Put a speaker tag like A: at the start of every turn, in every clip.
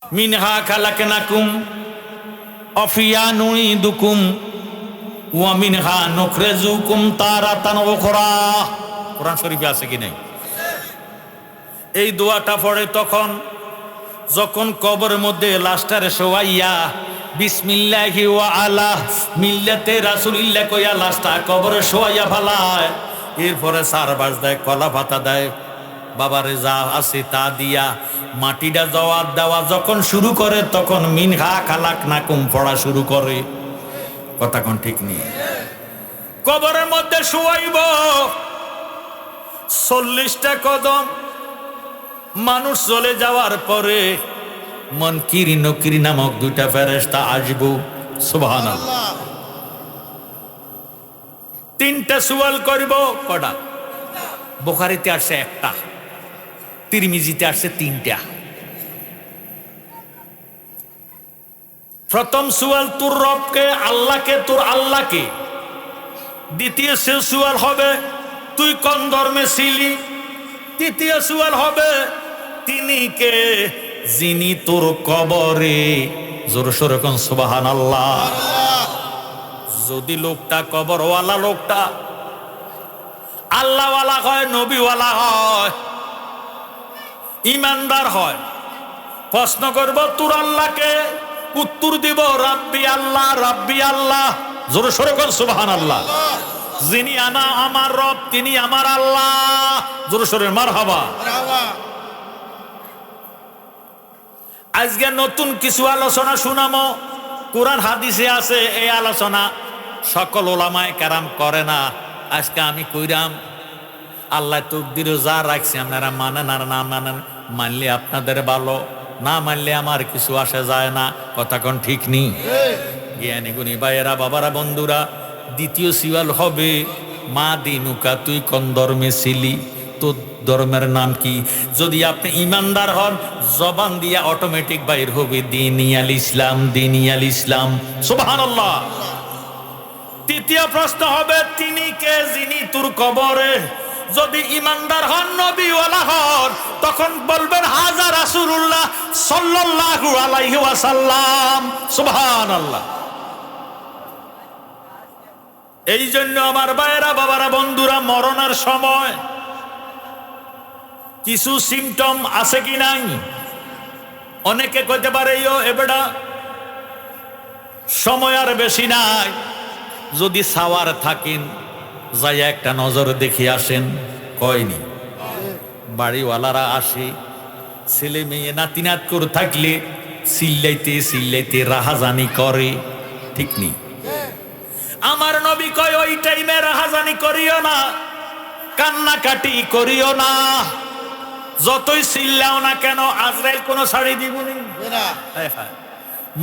A: মিনহা খালাকনাকুম অফিয়া নুইদুকুম ওয়া মিনহা নুখরিজুকুম তারাতান উখরা। কোরআন শরীফে আছে কি নাই? এই দোয়াটা পড়ে তখন যখন কবরের মধ্যে লাশটারে শোয়াইয়া বিসমিল্লাহি ওয়া আলা মিল্লাতে রাসূলিল্লাহ কইয়া লাশটা কবরে শোয়াইয়া ফেলায়। এরপরে চার বাজ দেয়, কলা পাতা দেয়, বাবারে যা আছে তা দিয়া মাটিটা জবাব দেওয়া যখন শুরু করে তখন মিনহা খালাকনাকুম পড়া শুরু করে। কথা কোন ঠিক নেই? কবরের মধ্যে শুয়াইব 40টা কদম। মানুষ চলে যাওয়ার পরে মুনকির নকির নামক দুইটা ফেরেশতা আসবো। সুবহানাল্লাহ। 3টা সওয়াল করব। কটা? বুখারীতে আসছে 1টা, তিরমিজিতে আসছে 3টা। প্রথম সওয়াল তোর রবকে, আল্লাহকে, তোর আল্লাহকে। দ্বিতীয় সওয়াল হবে তুই কোন ধর্মে ছিলি। তৃতীয় সওয়াল হবে তিনি কে যিনি তোর কবরে। জোর সোরে কোন সুবহানাল্লাহ। যদি লোকটা কবরওয়ালা, লোকটা আল্লাহওয়ালা হয়, নবীওয়ালা হয়, ইমানদার হয়, প্রশ্ন করব তোর আল্লাহকে, উত্তর দিব রাব্বি আল্লাহ, রাব্বি আল্লাহ। জোরে সোরে কোন সুবহানাল্লাহ। যিনি আমার রব তিনি আমার আল্লাহ। জোরে সোরে মারহাবা। আজকে নতুন কিছু আলোচনা শুনামো। কোরআন হাদিসে আছে, এই আলোচনা সকল ওলামায়ে কেরাম করে না। আজকে আমি কইরাম। আল্লাহ তকদিরে যা রাখছে আপনারা মানেন আর না মানেন, মানলে আপনাদের ভালো, না মানলে আমার কিছু আসে যায় না। কথা কোন ঠিক নেই? জ্ঞানী গুণী ভাইয়েরা, বাবারা, বন্ধুরা, দ্বিতীয় সওয়াল হবে মা দিনুকা, তুই কোন ধর্মে ছিলি, তোর ধর্মের নাম কি। যদি আপনি ইমানদার হন জবান দিয়া অটোমেটিক বাইর হবে দীনিয়াল ইসলাম, দীনিয়াল ইসলাম। সুবহানাল্লাহ। তৃতীয় প্রশ্ন হবে তিনি কে যিনি তোর কবরে। যদি ইমানদার হন, নবীওয়ালা হন, তখন বলবেন হাজা রাসূলুল্লাহ সাল্লাল্লাহু আলাইহি ওয়াসাল্লাম। সুবহানাল্লাহ। এই জন্য আমার ভাইয়েরা, বাবারা, বন্ধুরা, মরণের সময় কিছু সিমটম আছে কি নাই? অনেকে কইতে পারে এবেটা সময় আর বেশি নাই, যদি সাওয়ার থাকেন যাই একটা নজর দেখে আসেন। কয়নি? বাড়িওয়ালারা আসে, ছেলে মেয়ে নাতি নাত করে থাকলে চিল্লাইতে চিল্লাইতে রাহাজানি করে। ঠিক নেই? আমার নবী কয় ওই টাইমে রাহাজানি করিও না, কান্নাকাটি করিও না। যতই চিল্লাও না কেন আজরাইল কোনো ছাড়ি দিবনি।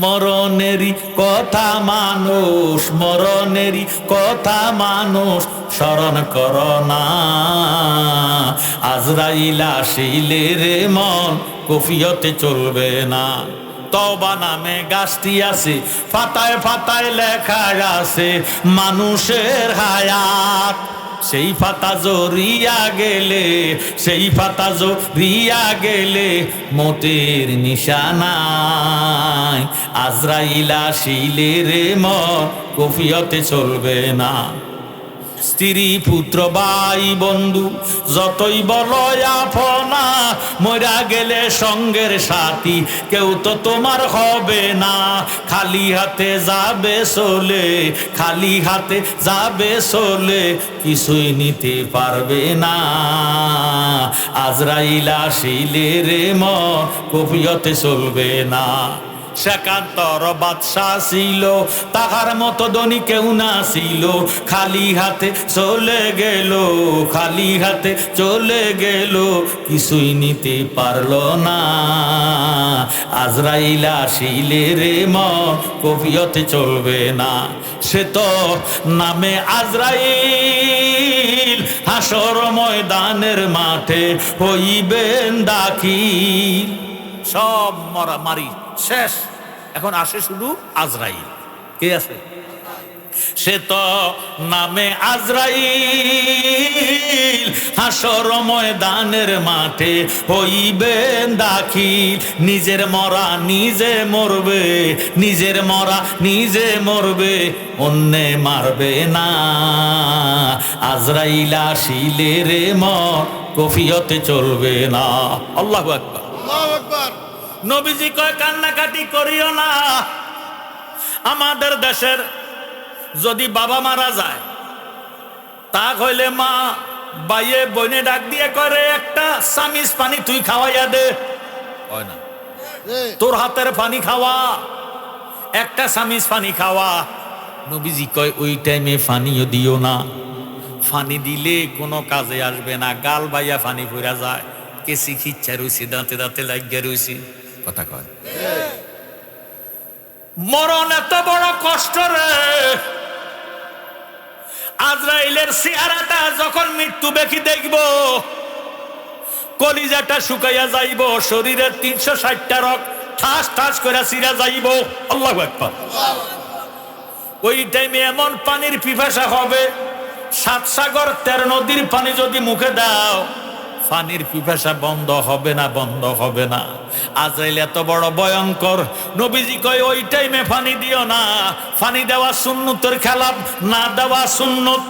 A: মরণেরই কথা মানুষ, মরণেরই কথা মানুষ স্মরণ কর না। আজরাইল আসিলে রে মন কফিয়তে চলবে না। তওবা নামে গাছটি আছে, পাতায় পাতায় লেখা আছে মানুষের হায়াত। সেই পাতা জড়িয়া গেলে, সেই পাতা জড়িয়া গেলে মতের নিশানায়। আজরাইল আসিলে রে মন কফিয়তে চলবে না। স্ত্রী পুত্র ভাই বন্ধু যতই বলো আপনা, মরা গেলে সঙ্গের সাথী কেউ তো তোমার হবে না। খালি হাতে যাবে চলে, খালি হাতে যাবে চলে, কিছুই নিতে পারবে না। আজরাইল আসিলে রে মন কফিয়তে চলবে না। সেকান্তর বাদশা ছিল, তাহার মতো ধনী কেউ না ছিল। খালি হাতে চলে গেল, খালি হাতে চলে গেল, কিছুই নিতে পারলো না। আজরাইল আসিলে রে মন কফিয়তে চলবে না। সে তো নামে আজরাইল, হাসর ময়দানের মাঠে হইবেন দাখিল। সব মারামারি শেষ, এখন আসে শুধু আজরাইল। কে আছে? সে তো নামে আজরাইল, হাসর ময়দানের মাঠে হইবেন দাখিল। নিজের মরা নিজে মরবে, নিজের মরা নিজে মরবে, অন্যে মারবে না। আজরাইল আসিলে রে মর, কফিয়তে চলবে না। আল্লাহু আকবার,
B: আল্লাহু আকবার।
A: নবীজি কয় কান্নাকাটি করিও না। আমাদের দেশের যদি বাবা মারা যায়, তা হইলে মা বাইয়ে বইনে ডাক দিয়ে করে একটা চামিচ পানি তুই খাওয়াইয়া দে, হয় না তোর হাতের পানি খাওয়া, একটা চামিচ পানি খাওয়া। নবীজি কয় ওই টাইমে পানিও দিও না, পানি দিলে কোনো কাজে আসবে না। গাল বাইয়া পানি পড়া যায়, কেসি খিচ্ছা রয়েছে, দাঁতে দাঁতে লাগিয়া রয়েছে, কথা কয়। মরণ এত বড় কষ্ট রে। আজরাইলের চেহারাটা যখন মৃত্যু ব্যক্তি দেখব, কলিজাটা শুকাইয়া যাইব, শরীরের 360টা রক ঠাস ঠাস করে ছিঁড়া যাইব। আল্লাহু আকবার। ওই টাইমে এমন পানির পিপাসা হবে, 7 সাগর 13 নদীর পানি যদি মুখে দাও, পানির পিপাসা বন্ধ হবে না, বন্ধ হবে না। আজরাইল এত বড় ভয়ঙ্কর। নবীজি কয় ওই টাইমে পানি দিও না, পানি দেওয়া সুন্নতের খেলাফ, না দেওয়া সুন্নত।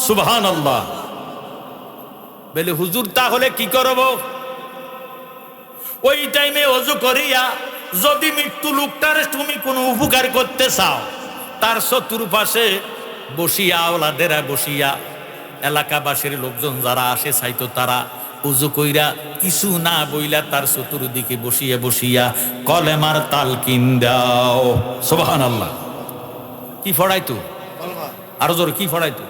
A: সুবহানাল্লাহ। বলে হুজুর তাহলে কি করব? ওই টাইমে ওযু করিয়া যদি মৃত্যু লোকটার তুমি কোনো উপকার করতে চাও, তার চতুর্পাশে বসিয়া, ওলাদেরা বসিয়া, এলাকাবাসীর লোকজন যারা আসে চাইতো, তারা উজু কইরা কিছু না বইলা তার চতুর্দিকে বসিয়া বসিয়া কলেমার তালকিন দাও। সুবহানাল্লাহ। কি ফড়াইতো? আরো জোরে কি ফড়াইতো?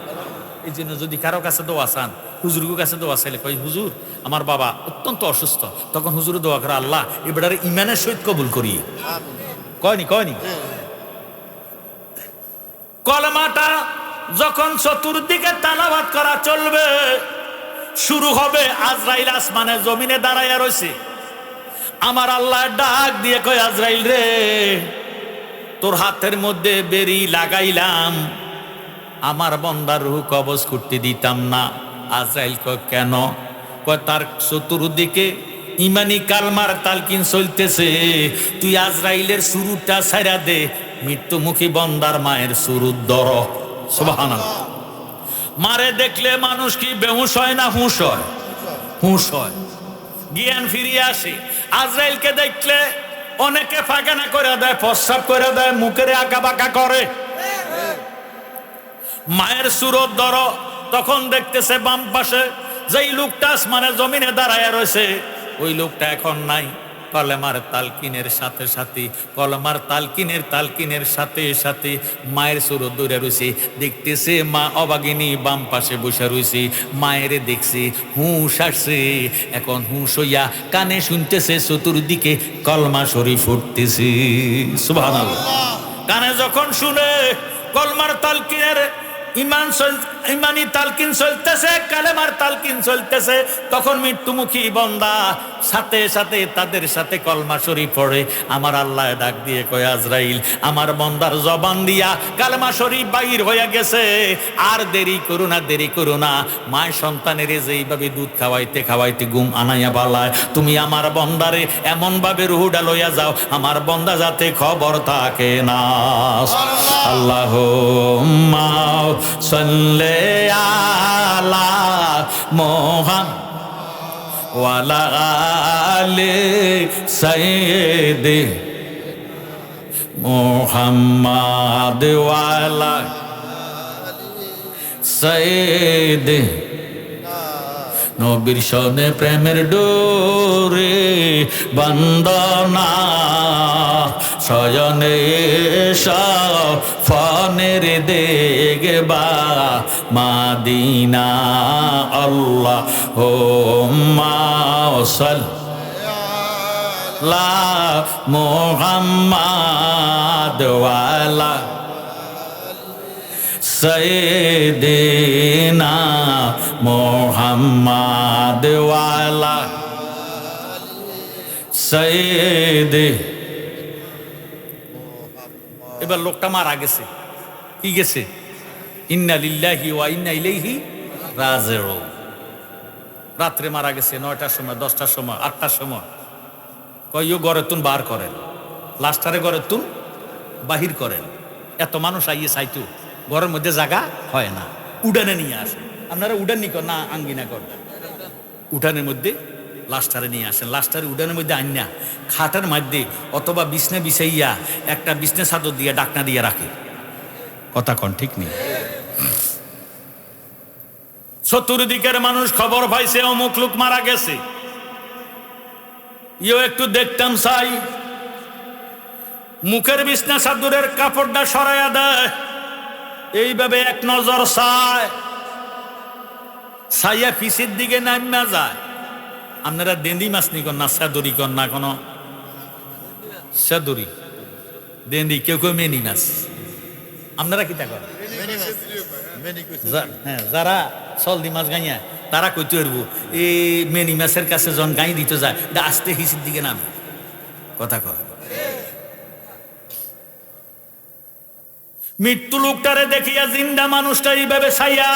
A: এই জন্য যদি কারো কাছে দোয়া চান, হুজুরের কাছে দোয়া চাইলে কই হুজুর আমার বাবা অত্যন্ত অসুস্থ, তখন হুজুর দোয়া করে আল্লাহ এবারে ইমানের সহিত কবুল করি। কয়নি কয়নি? কলেমাটা যখন চতুর্দিকে তালাওয়াত করা চলবে, শুরু হবে, আজরাইল আসমানে জমিনে দাঁড়াইয়া রয়েছে। আমার আল্লাহ ডাক দিয়ে কয় আজরাইল রে, তোর হাতের মধ্যে বেরি লাগাইলাম, আমার বন্দার রূহ কবজ করতে দিতাম না। আজরাইল কয় কেন? কয় তার চতুর্দিকে ইমানি কালমার তালকিন চলতেছে, তুই আজরাইলের শুরুটা ছাইরা দে, মৃত্যুমুখী বন্দার মায়ের শুরু ধর। সুবহানাল্লাহ। মারে দেখলে মানুষ কি বেহুশ হয় না হুঁশ হয়? হুঁশ হয়, জ্ঞান ফিরিয়ে আসে। আজরাইলকে দেখলে অনেকে ফাঁকানা করে দেয়, প্রস্রাব করে দেয়, মুখের আঁকা বাঁকা করে। মায়ের সুরত ধর, তখন দেখতেছে বাম পাশে যেই লোকটা আসমানে জমিনে দাঁড়ায় রয়েছে, ওই লোকটা এখন নাই। কলেমার তালকিনের সাথে সাথে, কলেমার তালকিনের সাথে সাথে মায়ের সুরত দৌড়ে রয়েছে। দেখতেছে মা অবাগিনী বাম পাশে বসে রয়েছে, মায়ের দেখছে, হুঁশ আসছে। এখন হুঁশ হইয়া কানে শুনতেছে চতুর্দিকে কলমা শরীফ উঠতেছে। সুবহানাল্লাহ। কানে যখন শুনে কলমার তালকিনের ইমানি তালকিন চলতেছে, কালেমার তালকিন চলতেছে, তখন মৃত্যুমুখী বন্দা সাথে সাথে তাদের সাথে কলমা শরীফ পড়ে। আমার আল্লাহ ডাক দিয়ে কয় আজরাইল, আমার বন্দার জবান দিয়া কালেমা শরীফ বাহির হয়ে গেছে, আর দেরি করো না, দেরি করো না। মায় সন্তানের যেইভাবে দুধ খাওয়াইতে খাওয়াইতে ঘুম আনাইয়া বালায়, তুমি আমার বন্দারে এমন ভাবে রুহুডা লইয়া যাও, আমার বন্দা যাতে খবর থাকে না। আল্লাহুম্মা সাল্লি আলা মুহাম্মাদ ওয়া আলা আলি সাইয়্যিদি মুহাম্মাদ ওয়া আলা সাইয়্যিদি। নবীর সনে প্রেমের ডোরে বন্দনা, শয়নে ফনের দেখবা মাদিনা। আল্লাহ হুম্মা সাল্লি মুহাম্মাদ ওয়া আলা সাইয়্যিদিনা মুহাম্মাদ ওয়া আলা সাইয়্যিদি। এবার লোকটা মারা গেছে, কি গেছে? ইন্না লিল্লাহি ওয়া ইন্না ইলাইহি রাজিউন। রাত্রে মারা গেছে 9টার সময়, 10টার সময়, 8টার সময়। কইও ঘরে তুন বার করেন, লাস্টারে ঘরে তুন বাহির করেন। এত মানুষ আইয়ে চাইতো, ঘরের মধ্যে জায়গা হয় না, উডানে নিয়ে আসে। আপনারা উডান নিকন না আঙ্গিনা করেন, উঠানের মধ্যে লাস্টারে নিয়ে আসেন। লাস্টারে উডানের মধ্যে আইনা খাটের মধ্যে অথবা বিছনা বিছাইয়া একটা বিছনা চাদর দিয়ে ডাকনা দিয়ে রাখে। কথা কন ঠিক নেই? চতুর্দিকের মানুষ খবর পাইছে অমুক লোক মারা গেছে, ইও একটু দেখতাম চাই। মুখের বিছনা চাদরের কাপড়টা সরাইয়া দেয়, এইভাবে এক নজর চায়, ছাইয়া পিছের দিকে নামিয়া যায়। আপনারা দেন্দি মাছ নিকন না সেদুরি কন না, কোনো সেদুরি দেন্দি, কেউ কেউ মেনি মাছ। আপনারা কি তা করেন? হ্যাঁ, যারা চলদি মাছ গাইয়া তারা কইতে পারবো এই মেনি মাছের কাছে যখন গাই দিতে যায় আস্তে হিসির দিকে নামে। কথা কয়। মৃত্যু লোকটারে দেখিয়া জিন্দা মানুষটা এইভাবে ছাইয়া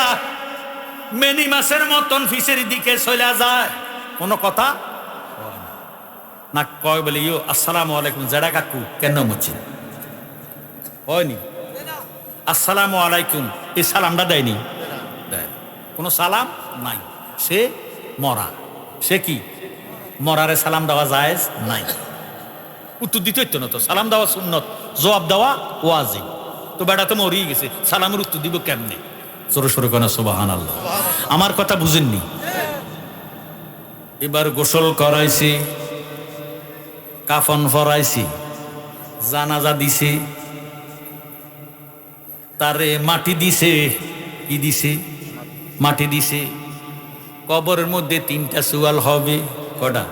A: মেনি মাছের মতন ফিসের দিকে চলে যায়, কোনো কথা না কয়। বলে ইয়ো আসসালামু আলাইকুম, জেডা কাকু কেন মুচ্ছেন? হয়নি আসসালামু আলাইকুম, এই সালামটা দেয়নি, কোনো সালাম নাই। সে মরা, সে কি মরারে সালাম দেওয়া জায়েজ নাই। উত্তর দিতে হইতো না তো, সালাম দেওয়া সুন্নত, জবাব দেওয়া ওয়াজিব। তো বেটা তো মরিয়ে গেছে, সালামের উত্তর দিব কেমনে? জোরে সোরে কেন সুবহানাল্লাহ। আমার কথা বুঝেননি? এবার গোসল করাইছি, কাফন পরাইছি, জানাজা দিছে, তারে মাটি দিছে। কি দিছে? মাটি দিছে। কবরের মধ্যে 3টা সুয়াল হবে। কটা?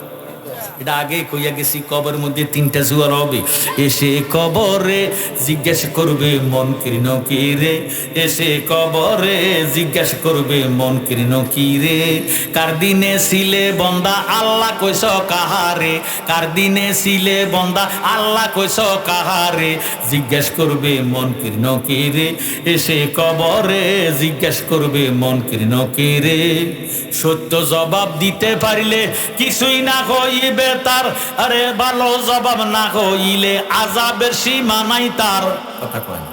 A: এটা আগে কইয়া গেছি, কবরের মধ্যে 3টা সুয়াল হবে। এসে কবরে জিজ্ঞাসা করবে মন কৃণ কি রে, এসে কবরে জিজ্ঞাসা করবে মন কৃণ কি রে। কার দিনে ছিলে বন্দা আল্লাহ কইস কাহারে, কার দিনে ছিলে বন্দা আল্লাহ কইস কাহারে। জিজ্ঞাস করবে মন কৃণ কি রে, এসে কবরে জিজ্ঞাস করবে মন কৃণ কি রে। সত্য জবাব দিতে পারিলে কিছুই না হইবে তার, আরে ভালো জবাব না হইলে আযাবের সীমা নাই তার। কথা কয় না?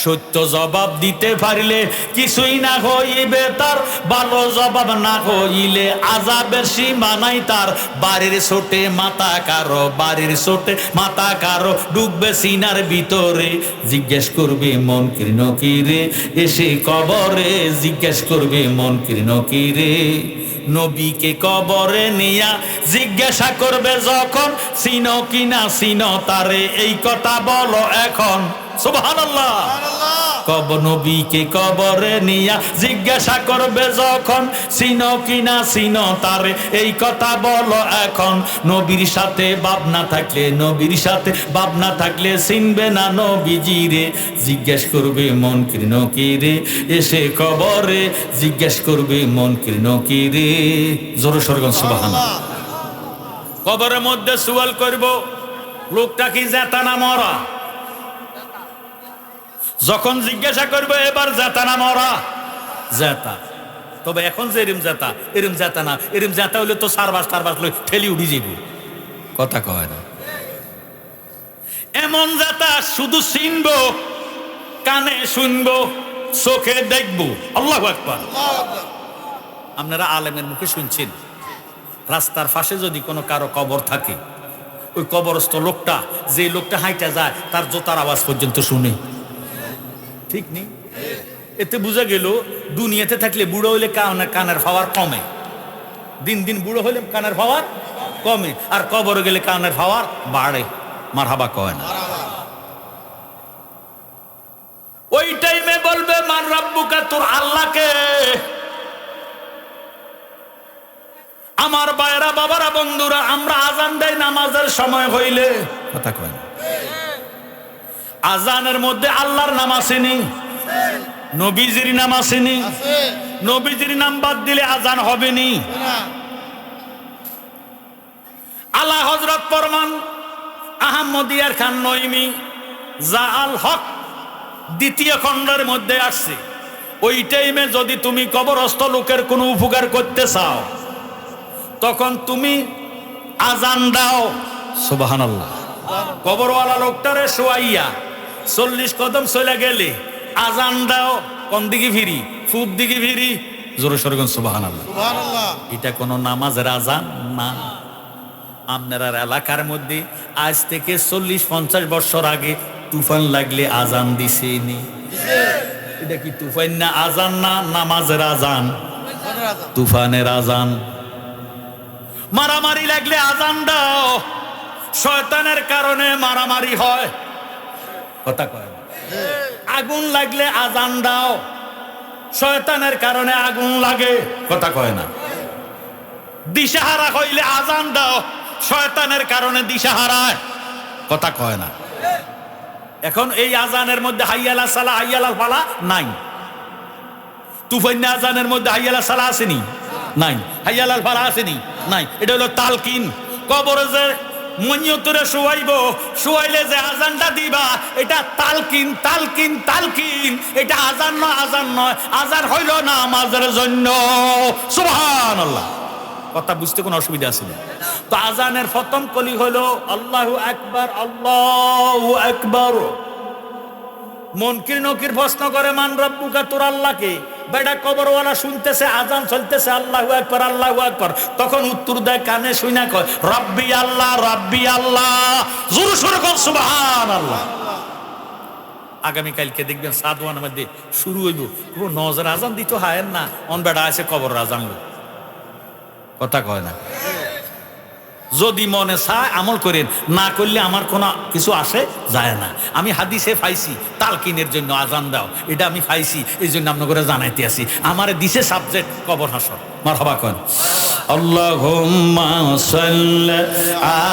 A: সত্য জবাব দিতে পারিলে কিছুই না হইবে তার, ভালো জবাব না হইলে আযাবের সীমা নাই তার। বাড়ির ছোটে মাথা কারো, বাড়ির ছোটে মাথা কারো ডুববে সিনার ভিতরে। জিজ্ঞেস করবে মন কৃণ কি রে, এসে কবরে জিজ্ঞেস করবে মন কৃণ কি রে। নবীকে কবরে নিয়া জিজ্ঞাসা করবে যখন, চিনো কিনা চিনো তারে, এই কথা বলো এখন। সুবহানাল্লাহ। নবীকে কবরে নিয়া জিজ্ঞাসা করবে যখন, চিনো কিনা চিনো তারে, এই কথা বলো এখন। নবীর সাথে বাপ না থাকলে, নবীর সাথে বাপ না থাকলে চিনবে না নবীজি রে। জিজ্ঞেস করবে মন কৃণ কি রে, এসে কবরে জিজ্ঞেস করবে মন কৃণ কি রে। জোরে সরগন সুবহানাল্লাহ। কবরের মধ্যে সুয়াল করব, লোকটা কি জেতা না মরা? যখন জিজ্ঞাসা করবে এবার জেতা না মরা? জেতা। তবে এখন যে এরম জেতা, এরম জেতা না, এরম জেতা হইলে তো সারবাস টারবাস লই ঠেলি উঠি যাইব। কথা কয় না? এমন জেতা শুধু চিনবো, কানে শুনবো, চোখে দেখবো। আল্লাহু আকবার। আপনারা আলেমের মুখে শুনছেন, রাস্তার পাশে যদি কোনো কারো কবর থাকে, ওই কবরস্থ লোকটা, যে লোকটা হাইটা যায় তার জোতার আওয়াজ পর্যন্ত শুনে। ঠিক নেই? এতে বোঝা গেল দুনিয়াতে থাকলে বুড়ো হইলে কানের পাওয়ার কমে, দিন দিন বুড়ো হইলে কানের পাওয়ার কমে, আর কবরে গেলে কানের পাওয়ার বাড়ে। মারহাবা কয় না? ওই টাইমে বলবে মান রাব্বুকা, তোর আল্লাহকে। আমার ভাইরা, বাবারা, বন্ধুরা, আমরা আজান দেই নামাজের সময় হইলে। কথা কয় না? আজানের মধ্যে আল্লাহর নাম আসেনি, নবীজির নাম আসেনি। নবীজির নাম বাদ দিলে আজান হবে নি। আলা হযরত ফরমান আহমদিয়ার খান নইমি, জা আল হক দ্বিতীয় খণ্ডের মধ্যে আসছে, ওই টাইমে যদি তুমি কবরস্থ লোকের কোনো উপকার করতে চাও তখন তুমি আজান দাও। সুবহানাল্লাহ। কবরওয়ালা লোকটারে শোয়াইয়া 40 কদম চলে গেলে আজান দাও, কোন দিকে ফিরি? পূব দিকে ফিরি। জোরে সোরে কোন সুবহানাল্লাহ। এটা কোন নামাজের আজান না। আপনার এলাকার মধ্যে আজ থেকে 40-50 বছর আগে তুফান লাগলে আজান দিছেনি? এটা কি তুফান না আজান না নামাজের আজান? তুফানের আজান। মারামারি লাগলে আজান দাও, শয়তানের কারণে মারামারি হয়, কথা কয়। আগুন লাগলে আজান দাও, শয়তানের কারণে আগুন লাগে, কথা কয় না। দিশাহারা হইলে আজান দাও, শয়তানের কারণে দিশাহারায়, কথা কয় না। এখন এই আজানের মধ্যে হাইয়ালা সালা হাইয়ালা ফালা নাই। তুফাইন্না আজানের মধ্যে হাইয়ালা সালা আসেনি? নাই। হাইয়ালাল ফালা আসেনি? নাই। এটা হলো তালকিন। কবরে যে মনিয়তরে শুয়াইবো, শুয়াইলে যে আজানটা দিবা, এটা তালকিন তালকিন তালকিন। এটা আজান নয়, আজান নয়। আজান হইল না আমাদের জন্য। সুবহানাল্লাহ। কথা বুঝতে কোনো অসুবিধা আছে না? তো আজানের প্রথম কলি হলো আল্লাহু আকবার, আল্লাহু আকবার। মুনকির নকির প্রশ্ন করে মান রব্বুকা, তোর আল্লাহকে? বেটা কবরওয়ালা শুনতেছে আজান চলতেছে আল্লাহু আকবার আল্লাহু আকবার, তখন উত্তর দেয় কানে শুইনা কয় রব্বি আল্লাহ রব্বি আল্লাহ। জোরে সোরে কর সুবহানাল্লাহ। আগামী কালকে দেখবেন সাদওয়ানের মধ্যে শুরু হইব, পুরো নজর আজান দিতে হয় না, অন বেটা আছে কবর আজান লো, কথা কয় না। যদি মনে চায় আমল করেন, না করলে আমার কোনো কিছু আসে যায় না। আমি হাদিসে পাইছি তালকিনের জন্য আজান দাও, এটা আমি পাইছি, এই জন্য আপনার করে জানাইতে আসি। আমার দিছে সাবজেক্ট কবর হাসর। মারহাবা করেন। আল্লাহুম্মা সাল্লি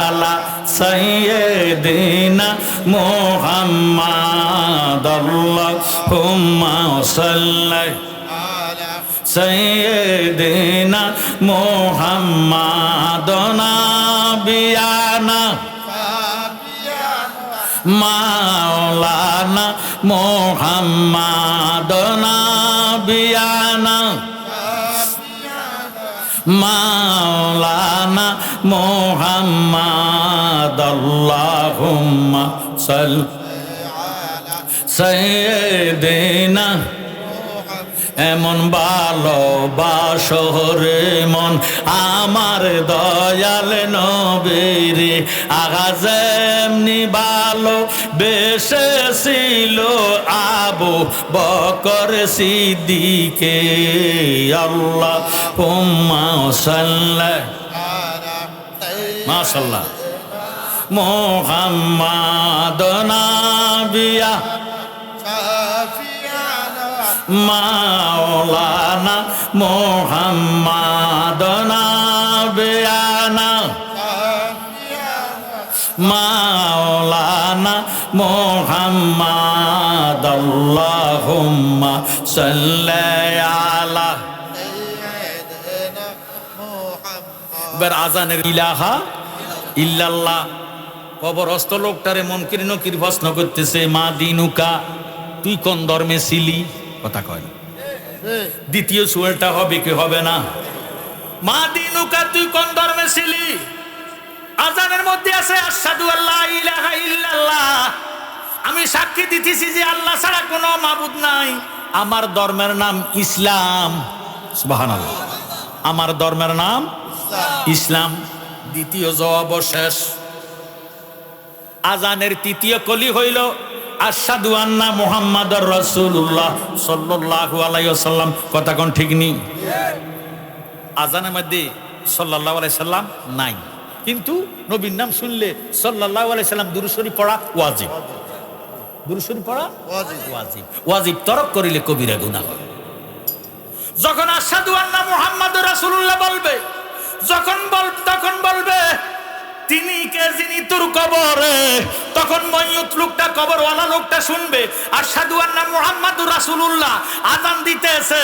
A: আলা সাইয়্যিদিনা মুহাম্মাদ, আল্লাহুম্মা সাল্লি সাইয়্যিদিনা মুহাম্মাদ নাবিয়ানা মাওলানা মুহাম্মাদ নাবিয়ানা মাওলানা মুহাম্মাদ, আল্লাহুম্মা সাল্লি সাইয়্যিদিনা। এমন ভালোবাসো রে মন আমার দয়াল নবীর, আগাজ এমনি ভালো বেসেছিল আবু বকর সিদ্দিকে। আল্লাহুম্মা সাল্লি মাশাআল্লাহ মুহাম্মাদ নাবিয়া মাওলানা মুহাম্মাদ নাবিয়ানা মাওলানা মুহাম্মাদ, আল্লাহুম্মা সাল্লি আলা সাইয়্যিদিনা মুহাম্মাদ। এবার আজানের ইলাহা ইল্লাল্লাহ। কবরস্থ লোকটারে মুনকির নকির প্রশ্ন করতেছে, মা দিনুকা, তুই কোন ধর্মে ছিলি, কথা কয় না। দ্বিতীয় সুরটা হবে কি হবে না? মা দিনুকা, তুই কোন ধর্মে ছিলি? আজানের মধ্যে আছে আশহাদু আল্লা ইলাহা ইল্লাল্লাহ, আমি সাক্ষী দিতেছি যে আল্লাহ ছাড়া কোনো মাবুদ নাই, আমার ধর্মের নাম ইসলাম। সুবহানাল্লাহ। আমার ধর্মের নাম ইসলাম। দ্বিতীয় জবাব শেষ। আজানের তৃতীয় কলি হইল আশহাদু আন্না মুহাম্মাদুর রাসূলুল্লাহ সাল্লাল্লাহু আলাইহি ওয়াসাল্লাম। কথা কোন ঠিক নি? আজানের মধ্যে সাল্লাল্লাহু আলাইহি সাল্লাম নাই, কিন্তু নবীর নাম শুনলে সাল্লাল্লাহু আলাইহি সাল্লাম দুরূদ শরীফ পড়া ওয়াজিব। দুরূদ শরীফ পড়া ওয়াজিব। ওয়াজিব তরক করিলে কবিরা গুনাহ হয়। যখন আশহাদু আন্না মুহাম্মাদুর রাসূলুল্লাহ বলবে, তখন বলবে তিনি কে যিনি তোর কবরে, তখন মইয়ত লোকটা কবরওয়ালা লোকটা শুনবে আশহাদু আন্না মুহাম্মাদুর রাসূলুল্লাহ আযান দিতেছে,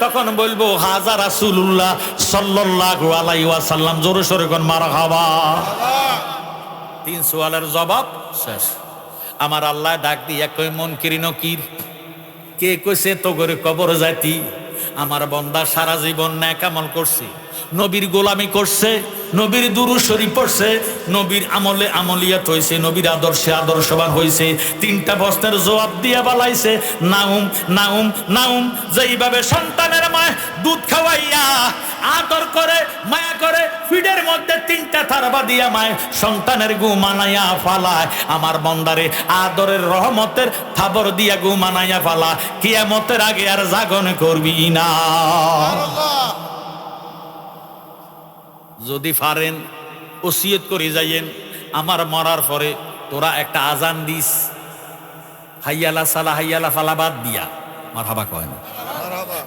A: তখন বলবো হাজা রাসূলুল্লাহ সাল্লাল্লাহু আলাইহি ওয়াসাল্লাম। জোরে সোরে কোন মারহাবা। তিন সওয়ালের জবাব শেষ। আমার আল্লাহ ডাক দিয়া কই মুনকির নকির, কে কইছে তো করে কবর যাইতি? আমার বান্দা সারা জীবন নেক আমল করছে, নবীর গোলামি করছে, নবীর দুরূদ শরীফ পড়ছে, নবীর আমলে আমলিয়াত হইছে, নবীর আদর্শে আদর্শবান হইছে, 3টা প্রশ্নের জবাব দিয়া বালাইছে। নাউম নাউম নাউম, যেইভাবে সন্তানের মায় দুধ খাওয়াইয়া আদর করে মায়া করে ফিডের মধ্যে 3টা থারবা দিয়া মায় সন্তানের ঘুমানাইয়া ফালায়, আমার বান্দারে আদরের রহমতের থাবর দিয়া ঘুমানাইয়া ফালা, কিয়ামতের আগে আর জাগন করবি না। যদি পারেন ওসিয়ত করে যাইয়েন, আমার মরার পরে তোরা একটা আজান দিস, হাইয়ালা সালা হাইয়ালা ফালা বাদ দিয়া, মারহাবা কয় না,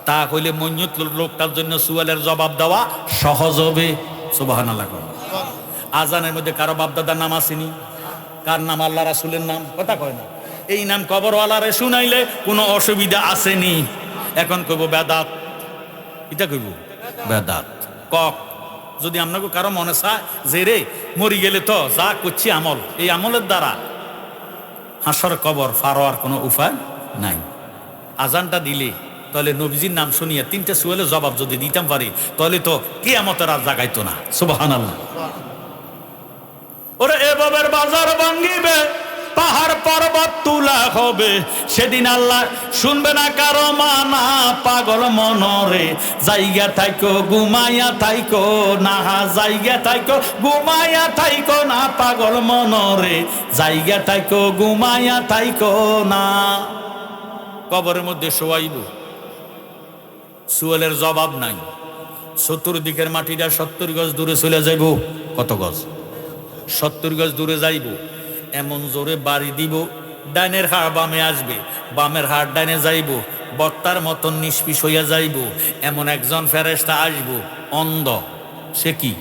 A: তা কইলে মঞ্জুত লোকটার জন্য সুয়ালের জবাব দেওয়া সহজ হবে। সুবহানাল্লাহ। আজানের মধ্যে কারো বাপ দাদার নাম আসেনি? কার নাম? আল্লাহ রাসূলের নাম। কথা কয় না। এই নাম কবরওয়ালারে শুনাইলে কোনো অসুবিধা আসেনি। এখন কইব বেদাত, এটা কইব বেদাত। কক যদি আপনাকে কারো মনে চায় যে রে মরি গেলে তো যা করছি আমল, এই আমলের দ্বারা হাসর কবর ফারোয়ার কোনো উপায় নাই, আজানটা দিলে তাহলে নবীজির নাম শুনিয়ে 3টে সুয়ালের জবাব যদি দিতাম পারি, তাহলে তো কিয়ামতের আর জাগাইতো না। সুবহানাল্লাহ। ওরে এভাবে বাজার ভাঙ্গিবে, পাহাড় পর্বত তুলা হবে, সেদিন আল্লাহ শুনবে না কারো মানা, পাগল মনরে জায়গা থাইকো ঘুমাইয়া থাইকো না, জায়গা থাইকো ঘুমাইয়া থাইকো না, পাগল মনরে জায়গা থাইকো ঘুমাইয়া থাইকো না। কবরের মধ্যে শোয়াইব, সুয়ালের জবাব নাই, চতুর্দিকের মাটিটা 70 গজ দূরে চলে যাইব। কত গজ? 70 গজ দূরে যাইব। এমন জোরে বাড়ি দিব, ডাইনের হাড় বামে আসবে, বামের হাড় ডাইনে যাইব, বক্তার মতন নিষ্পিস হইয়া যাইব। এমন একজন ফেরেশতা আসব, অন্ধ, সে কি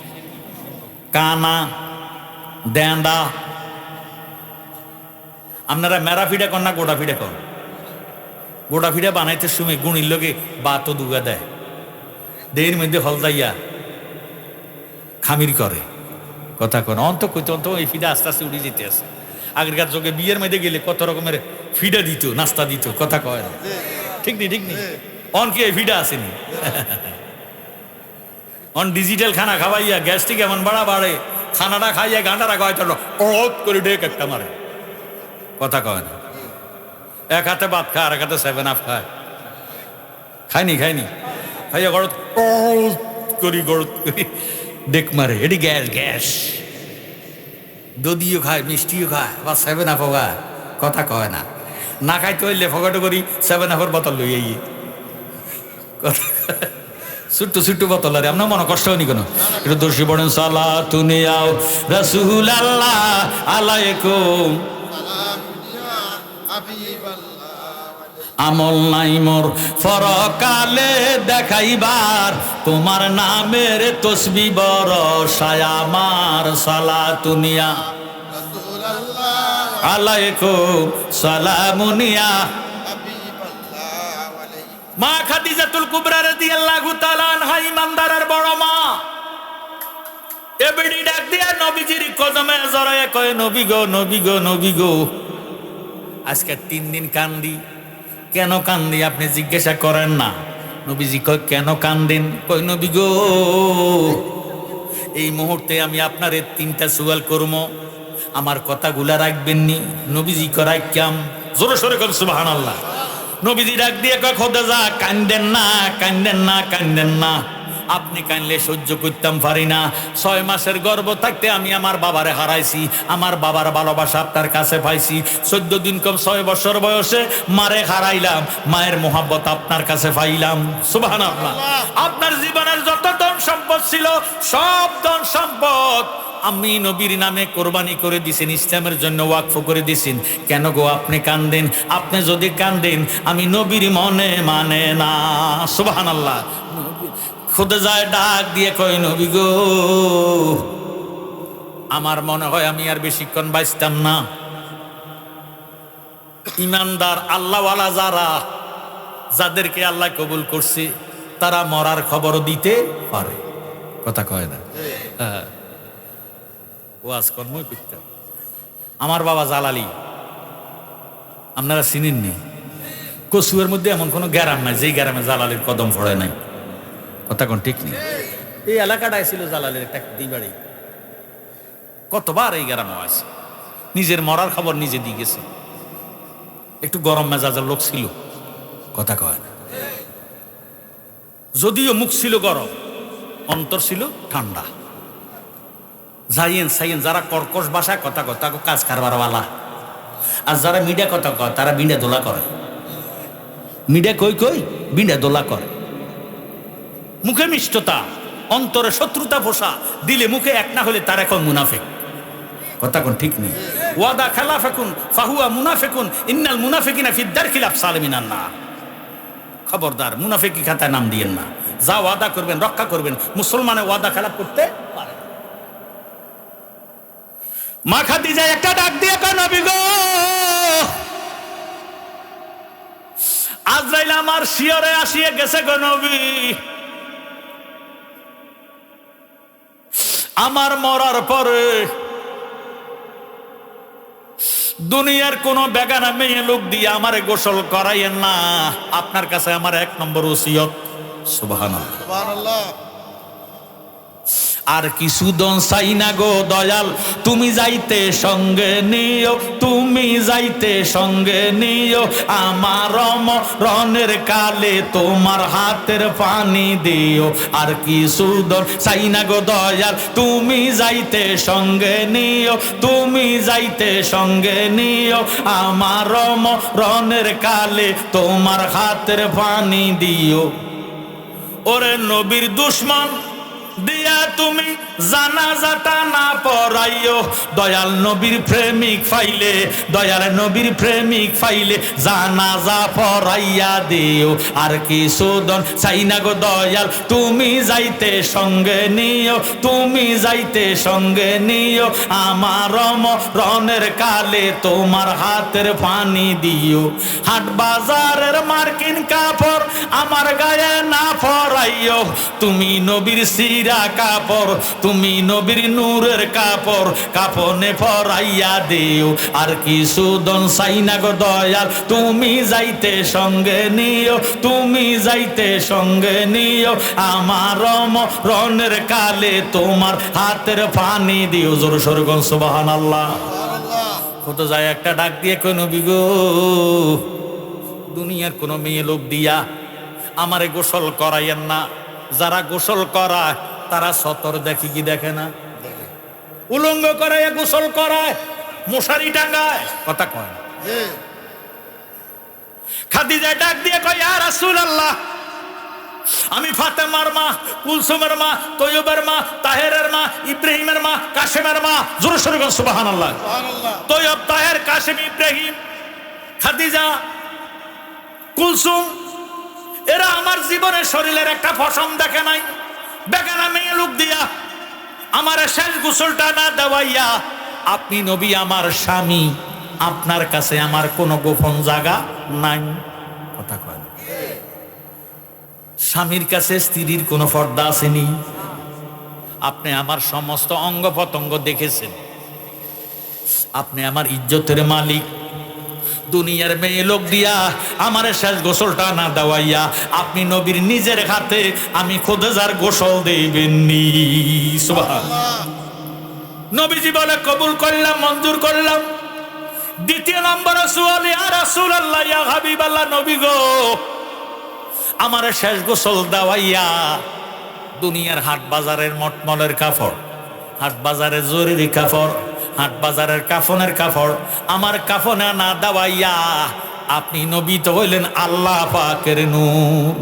A: কানা দেন্দা। আপনারা মেরা ফিডা কর না গোটা ফিডা কর? গোটা ফিডা বানাইতে সময় গুণির লোকে বাতও দুগা দেয়, দেহের মধ্যে হলদাইয়া খামির করে। কথা কন অন্ত কইতে অন্ত এই ফিডা আস্তে আস্তে উড়ে যেতে আছে। আগেরকার যুগে বিয়ের মধ্যে গেলে কত রকমের ফিডা দিত, নাস্তা দিত। কথা কয় না? ঠিক নেই, ঠিক নেই। অন কি এই ফিডা আসেনি? অন ডিজিটাল খানা খাওয়াইয়া গ্যাস্ট্রিক এমন বাড়া বাড়ে, খানাটা খাইয়া গান্ডারা খাওয়াই তো অত করে ডেক একটা মারে। কথা কয় না? এক হাতে ভাত খায় আর এক হাতে 7 আপ খায়। খাইনি খাইনি খাইয়া গড়ত করি গড়ত করি ডেক মারে। এটি গ্যাস গ্যাস। দুধিও খায়, মিষ্টিও খায়, আবার 7 আপও খায়। কথা কয় না? না খাইতে হইলে ফগাটো করি 7 আপের বোতল লই এই ছোট্ট ছোট্ট বোতল। আরে আপনার মনে কষ্ট হয়নি কেন? একটু দর্শি পড়েন সালাতু নিয়াও রাসূলুল্লাহ আলাইকুম। আমল নাই মোর ফরকালে দেখাইবার, তোমার নামের তসবি বরসায় আমার সালাতুনিয়া আলাইকুম সালামুনিয়া। মা খাদিজাতুল কুবরা রাদিয়াল্লাহু তাআলা আনহা ইমানদারের বড় মা, এবেডি ডাক দিয়া নবীজির কদমে জড়ায় কয় নবী গো নবী গো নবী গো। আজকে 3 দিন কান্দি। কেন কান্দি আপনি জিজ্ঞাসা করেন না? নবীজি কয় কেন কান্দেন? কই নবী গো এই মুহূর্তে আমি আপনারে 3টা সুয়াল করব, আমার কথাগুলা রাখবেন নি? নবীজি করাই কাম। জোরে সোরে কর সুবহানাল্লাহ। নবীজি ডাক দিয়ে কয় খোদা যা, কান্দেন না কান্দেন না কান্দেন না। আপনি কানলে সহ্য করতাম পারি না। 6 মাসের গর্ভ থাকতে আমি আমার বাবারে হারাইছি, আমার বাবার ভালোবাসা আপনার কাছে পাইছি। 14 দিন কম 6 বছর বয়সে মারে হারাইলাম, মায়ের মোহাব্বত আপনার কাছে পাইলাম। সুবহানাল্লাহ। আপনার জীবনের যত ধন সম্পদ ছিল সব ধন সম্পদ আমি নবীর নামে কোরবানি করে দিছেন, ইসলামের জন্য ওয়াকফ করে দিছেন। কেন গো আপনি কান্দেন? আপনি যদি কান্দেন আমি নবীর মনে মানে না। সুবহানাল্লাহ। খুদে যায় ডাক দিয়ে কই নবী গো আমার মনে হয় আমি আর বেশিক্ষণ বাঁচতাম না। ইমানদার আল্লাহওয়ালা যারা, যাদেরকে আল্লাহ কবুল করছে, তারা মরার খবর দিতে পারে। কথা কয় না? ওয়াজ কর্মই করতাম। আমার বাবা জালালি আপনারা চিনেননি? কচুয়ের মধ্যে এমন কোনো গ্রাম নাই যেই গ্রামে জালালের কদম পড়ে নাই। কথা কোন ঠিক নেই? এই এলাকাটায় ছিল জালালের একটা দিবাড়ি। কতবার এই গ্রামে আছে, নিজের মরার খবর নিজে দিয়ে গেছে। একটু গরম মেজাজের লোক ছিল, কথা কয় না। যদিও মুখ ছিল গরম, অন্তর ছিল ঠান্ডা। যাইয়েন সাইয়েন যারা কর্কশ ভাষায় কথা কয় তাকে কাজ কারবারওয়ালা, আর যারা মিডিয়া কথা কয় তারা বিনা দোলা করে। মিডিয়া কই কই বিনা দোলা করে। মুখে মিষ্টতা, অন্তরে শত্রুতা পোষা, দিলে মুখে এক না হলে তার এখন মুনাফিক। কথা কোন ঠিক নেই? ওয়াদা খালাফাকুন ফাহুয়া মুনাফিকুন ইন্নাল মুনাফিকিনা ফিদ দারকিল আসফালি মিনান নার। খবরদার, মুনাফিকি খাতায় নাম দিয়েন না। যা ওয়াদা করবেন রক্ষা করবেন, মুসলমানের ওয়াদা খেলাপ করতে পারে। মা খাদিজা একটা ডাক দিয়ে কয়, নবী গো, আজরাইল আমার শিয়রে আসিয়ে গেছে গো নবী। আমার মরার পরে দুনিয়ার কোন বেগানা মেয়ে লোক দিয়ে আমারে গোসল করাইয়েন না। আপনার কাছে আমার 1 নম্বর ওসিয়ত। সুবহানাল্লাহ, সুবহানাল্লাহ। আর কিছু দন চাই না গো দয়াল, তুমি যাইতে সঙ্গে নিও, তুমি যাইতে সঙ্গে নিও। আমার মরণের কালে তোমার হাতের পানি দিও। আর কিছু দন চাই না গো দয়াল, তুমি যাইতে সঙ্গে নিও, তুমি যাইতে সঙ্গে নিও। আমার মরণের কালে তোমার হাতের পানি দিও। ওরে নবীর দুশ্মন দিয়া তুমি জানাজাটা না পড়াইও। দয়াল নবীর প্রেমিক ফাইলে, দয়াল নবীর প্রেমিক ফাইলে জানাজা পড়াইয়া দিও। আর কিছু দন চাই না গো দয়াল, তুমি যাইতে সঙ্গে নিও, তুমি যাইতে সঙ্গে নিও। আমার মরণের কালে তোমার হাতের পানি দিও। হাট বাজারের মার্কিন কাপড় আমার গায়ে না পরাইও। তুমি নবীর সিরা কাপড়, তুমি নবীর নূরের কাপড় কাপনে পরাইয়া দিও। আর কিছু দন চাই না গো দয়াল, তুমি যাইতে সঙ্গে নিও, তুমি যাইতে সঙ্গে নিও। আমার মরণের কালে তোমার হাতের পানি দিও। জোর সোরে কোন সুবহানাল্লাহ। কত যায় একটা ডাক দিয়ে কই, নবী গো, দুনিয়ার কোন মেয়ে লোক দিয়া আমারে গোসল করাইয়েন না। যারা গোসল করায় তারা সতর দেখি কি দেখে না? উলঙ্গ করায় গোসল করায়, মশারি টাঙ্গায়, কথা কয়। খাদিজা ডাক দিয়ে কয়, ইয়া রাসূলুল্লাহ, আমি ফাতেমার মা, কুলসুমের মা, তৈয়বের মা, তাহেরের মা, ইব্রাহিমের মা, কাসেমের মা। জোরে সোরে বল সুবহানাল্লাহ। তৈয়ব, তাহের, কাসেম, ইব্রাহিম, খাদিজা, কুলসুম, এরা আমার জীবনের শরীরের একটা পশম দেখে নাই। বেগানা মেয়ে লোক দিয়া আমার শেষ গোসলটা না দেওয়াইয়া আপনি নবী আমার স্বামী, আপনার কাছে আমার কোনো গোপন জায়গা নাই। কথা কয়। স্বামীর কাছে স্ত্রীর কোনো পর্দা আসেনি। আপনি আমার সমস্ত অঙ্গ প্রত্যঙ্গ দেখেছেন। আপনি আমার ইজ্জতের মালিক। দুনিয়ার মেয়ে লোক দিয়া আমার শেষ গোসলটা না দেওয়াইয়া আপনি নবীর নিজের হাতে আমি খোদেজার গোসল দেবেননি। সুবহানাল্লাহ। নবীজি বলে, কবুল করলাম, মঞ্জুর করলাম। দ্বিতীয় নম্বর সুয়াল, ইয়া রাসূলুল্লাহ, ইয়া হাবিবাল্লাহ, নবী গো, আমার শেষ গোসল দেওয়াইয়া দুনিয়ার হাট বাজারের মটমলের কাপড়, হাট বাজারের জরুরি কাপড়, হাট বাজারের কাফনের কাপড় আমার কাফনে না দেওয়াইয়া আপনি নবী তো হইলেন আল্লাহ পাকের নূর।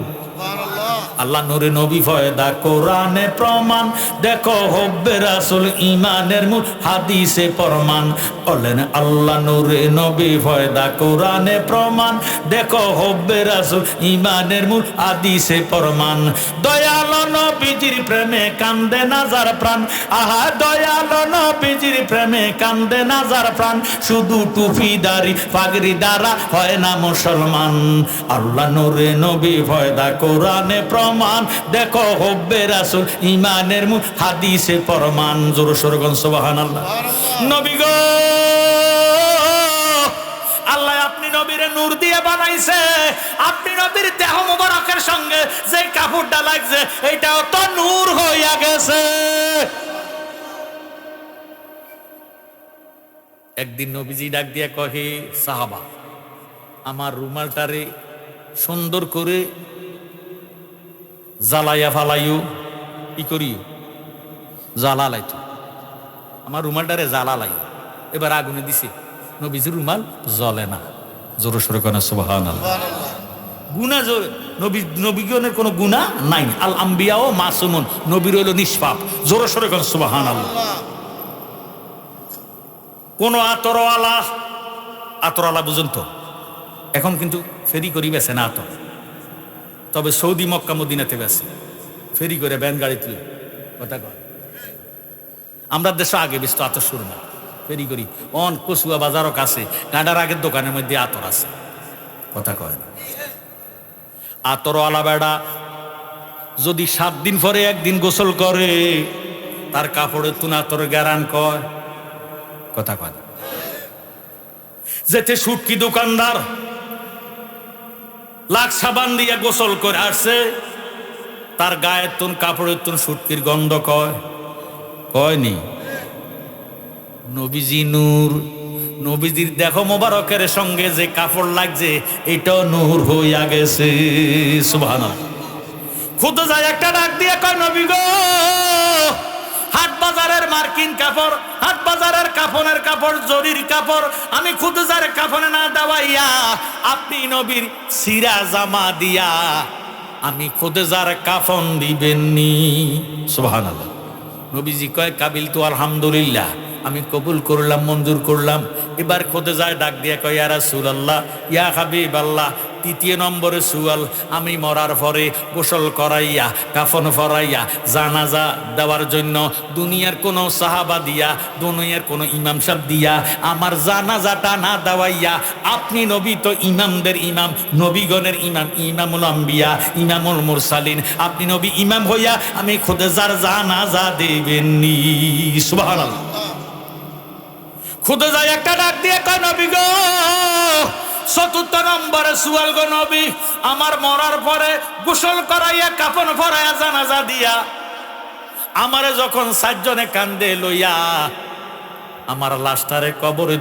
A: আল্লাহ নূরে নবী ফয়দা কোরআনে প্রমাণ, দেখো হব্বে রাসূল ঈমানের মূল, হাদিসে প্রমাণ। বলেন আল্লাহ নূরে নবী ফয়দা কোরআনে প্রমাণ, দেখো হব্বে রাসূল ঈমানের মূল, হাদিসে প্রমাণ। দয়াল নবীজির প্রেমে কান্দে নাজার প্রাণ, আহা দয়াল নবীজির প্রেমে কান্দে নাজার প্রাণ। শুধু টুপিদারি পাগড়ি দ্বারা হয় না মুসলমান। আল্লাহ নূরে নবী ফয়দা কোরআনে প্রমাণ, দেখো হব্বে রাসূল ঈমানের মূল, হাদিসে প্রমাণ। জোরে সোরে বলেন সুবহানাল্লাহ। নবী গো, আল্লাহ আপনি নবীরে নূর দিয়ে বানাইছে, আপনি নবীর দেহ মোবারকের সঙ্গে যে কাপড়টা লাগছে এটাও তো নূর হইয়া গেছে। একদিন নবীজি ডাক দিয়া কহে, সাহাবা আমার রুমালটারে সুন্দর করে জ্বালাইয়া ফালাইও, কি করিও, জ্বালা লাইতো, আমার রুমালটারে জ্বালা লাই। এবার আগুনে দিছে, নবীজির রুমাল জ্বলে না। জোরে সোরে কোন সুবহানাল্লাহ। গুনাহ নবীগণের কোনো গুনাহ নাই, আল আম্বিয়া ও মাসুমুন, নবীর হইল নিষ্পাপ। জোরে সোরে কোন সুবহানাল্লাহ। কোন আতরওয়ালা বুঝুন তো, এখন কিন্তু ফেরি করি বেছে না আতর, তবে সৌদি মক্কা মদিনাতে বেছে ফেরি করে ব্যান গাড়ি তুলে। কথা কয় আমরা দেশে আগে বেশ তো আতর শুরু না, ফেরি করি অন কচুয়া বাজারও কাছে গাঁডার আগের দোকানের মধ্যে আতর আছে। কথা কয় না। আতরওয়ালা বেড়া যদি 7 দিন পরে একদিন গোসল করে, তার কাপড়ের তুন আতরের গ্যারান কয়। কথা কয় না। যেতে সুটকি দোকানদার লাখ সাবান দিয়ে গোসল করে আসছে, তার গায়ের তুন কাপড়ের তুন সুটকির গন্ধ কয়, কয়নি? নবীজি নূর, নবীজির দেখো মোবারকের সঙ্গে যে কাপড় লাগছে এটাও নূর হইয়া গেছে। সুবহানাল্লাহ। খুদ যায় একটা ডাক দিয়ে কয়, নবী গো, হাট বাজারের মার্কিন কাপড়, হাট বাজারের কাফনের কাপড়, জরির কাপড় আমি খুদ যারে কাফনে না দেওয়াইয়া আপনি নবীর সিরা জামা দিয়া আমি খুদ যার কাফন দিবেননি। সুবহানাল্লাহ। নবীজি কয়, কাবিল তো আলহামদুলিল্লাহ, আমি কবুল করলাম, মঞ্জুর করলাম। এবার খোদে যায় ডাক দিয়ে কয়, ইয়া রাসূলুল্লাহ, ইয়া হাবিবাল্লাহ, 3 নম্বরে সুয়াল, আমি মরার পরে গোসল করাইয়া কাফন পরাইয়া জানাজা দেওয়ার জন্য দুনিয়ার কোনো সাহাবা দিয়া, দুনিয়ার কোনো ইমাম সাহেব দিয়া আমার জানাজাটা না দেওয়াইয়া আপনি নবী তো ইমামদের ইমাম, নবীগণের ইমাম, ইমামুল আম্বিয়া, ইমামুল মুরসালিন, আপনি নবী ইমাম হইয়া আমি খোদে যার জানাজা দেবেননি। সুবহানাল্লাহ। খুদে যায় একটা ডাক দিয়ে কয়, নবী গো, 4 নম্বরে সুয়াল গো নবী, আমার মরার পরে গোসল করাইয়া কাফন পরাইয়া জানাজা দিয়া আমারে যখন 7 জনে কান্দে লইয়া আমার লাশটারে কবরে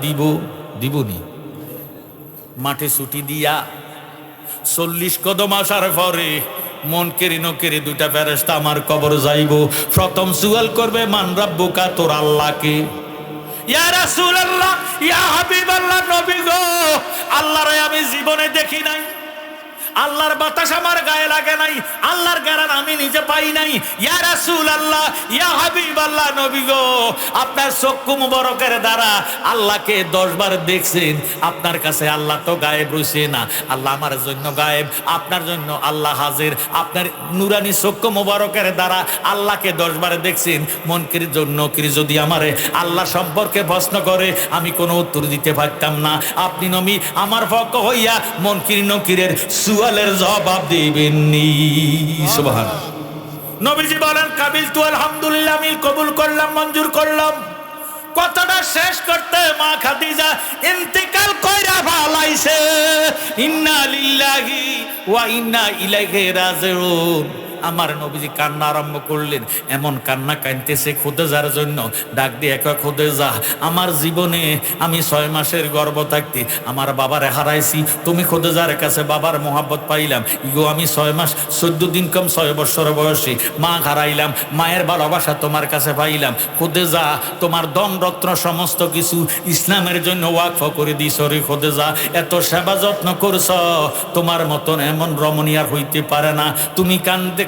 A: দিবনি, মাঠে ছুটি দিয়া 40 কদম আসার পরে মন কেড়ে নকেড়ে 2টা ফেরেশতা আমার কবর যাইব। প্রথম সুয়াল করবে, মান রাব্বুকা, তোর আল্লাহকে। ইয়া রাসূলুল্লাহ, ইয়া হাবিবাল্লাহ, নবী গো, আল্লাহরে আমি জীবনে দেখি নাই, আল্লাহর বাতাস আমার গায়ে লাগে নাই, আল্লাহর গারান আমি নিজে পাই নাই। ইয়া রাসূলুল্লাহ, ইয়া হাবিবাল্লাহ, নবী গো, আপনার চক্ষু মুবারকের দ্বারা আল্লাহকে 10 বার দেখছেন, আপনার কাছে আল্লাহ তো গায়েব রইছে না, আল্লাহ আমার জন্য গায়েব, আপনার জন্য আল্লাহ হাজির। আপনার নুরানি চক্ষু মুবারকের দ্বারা আল্লাহকে 10 বার দেখছেন। মনকির জন্য যদি আমারে আল্লাহ সম্পর্কে প্রশ্ন করে আমি কোনো উত্তর দিতে পারতাম না, আপনি নবী আমার পক্ষ হইয়া মনকির নকিরের সুয়ালের জবাব দিবেননি। সুবহানাল্লাহ। নবীজি বলেন, কাবিল তু আলহামদুলিল্লাহ, আমি কবুল করলাম, মঞ্জুর করলাম। কথাটা শেষ করতে মা খাদিজা ইন্তেকাল কইরা ফালাইছে। ইন্না লিল্লাহি ওয়া ইন্না ইলাইহি রাজিউন। আমার নবীজি কান্না আরম্ভ করলেন, এমন কান্না কাঁদতেছে খোদেজার জন্য। ডাক দিয়ে কয়, খোদেজা, আমার জীবনে আমি 6 মাসের গর্ভ থাকতে আমার বাবারে হারাইছি, তুমি খোদেজার কাছে বাবার মোহাব্বত পাইলাম। ইগো আমি 6 মাস 14 দিন কম 6 বছর বয়সে মা হারাইলাম, মায়ের ভালোবাসা তোমার কাছে পাইলাম। খোদেজা, তোমার ধন রত্ন সমস্ত কিছু ইসলামের জন্য ওয়াকফ করে দিছ রে খোদেজা, এত সেবা যত্ন করছ, তোমার মতন এমন রমণীয়ার হইতে পারে না। তুমি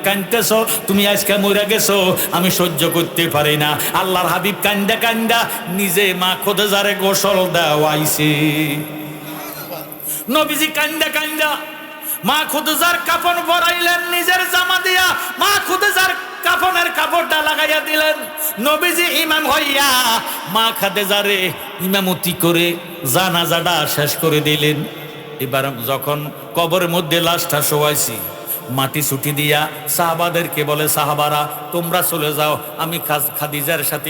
A: কান্দতেছ, তুমি আজকে মরে গেছো, আমি সহ্য করতে পারি না। আল্লাহর হাবিব কান্দা কান্দা নিজে মা খোদেজারে গোসল দেওয়াইছে। নবীজি কান্দা কান্দা মা খোদেজার কাফন পরাইলেন নিজের জামা দিয়া, মা খোদেজার কাফনের কাপড়টা লাগাইয়া দিলেন। নবীজি ইমাম হইয়া মা খাদেজারে ইমামতি করে জানাজাটা শেষ করে দিলেন। এবার যখন কবরের মধ্যে লাশটা শোয়াইছি, মাটি ছুটি দিয়া সাহাবাদেরকে বলে, সাহাবারা তোমরা চলে যাও, আমি খাদিজার সাথে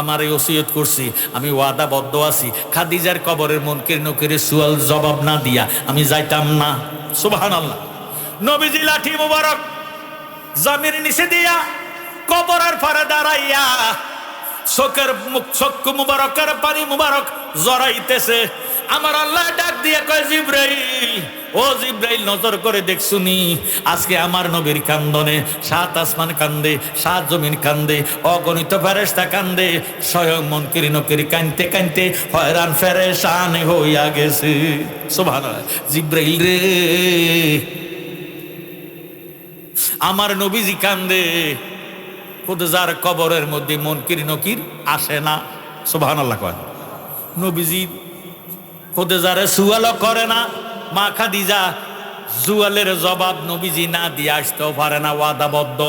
A: আমার এই ওসিয়ত করছি, আমি ওয়াদাবদ্ধ আছি, খাদিজার কবরের মুনকির নকিরের সুয়াল জবাব না দিয়া আমি যাইতাম না। সুবহানাল্লাহ। নবীজি লাঠি মুবারক জমির নিচে দিয়া কবরের পারে দাঁড়াইয়া চক্ষু মুবারকের পানি মুবারক জড়াইতেছে। আমার আল্লাহ ডাক দিয়ে কয়, জিব্রাইল, ও জিব্রাইল, নজর করে দেখছুনি আজকে আমার নবীর কান্দনে 7 আসমান কান্দে, 7 জমিন কান্দে, অগণিত ফেরেশতা কান্দে, স্বয়ং মুনকির নকির কানতে কানতে হয়রান ফেরেশান হইয়া গেছে। সুবহানাল্লাহ। জিব্রাইল রে, আমার নবীজি কান্দে, খুদজার কবরের মধ্যে মুনকির নকির আসে না। সুবহানাল্লাহ। কয় নবীজি খুদজারে সুয়ালও করে না, মা খাদিজা জুয়ালের জবাব নবীজি না দিয়ে আসতেও পারে না, ওয়াদাবদ্ধ।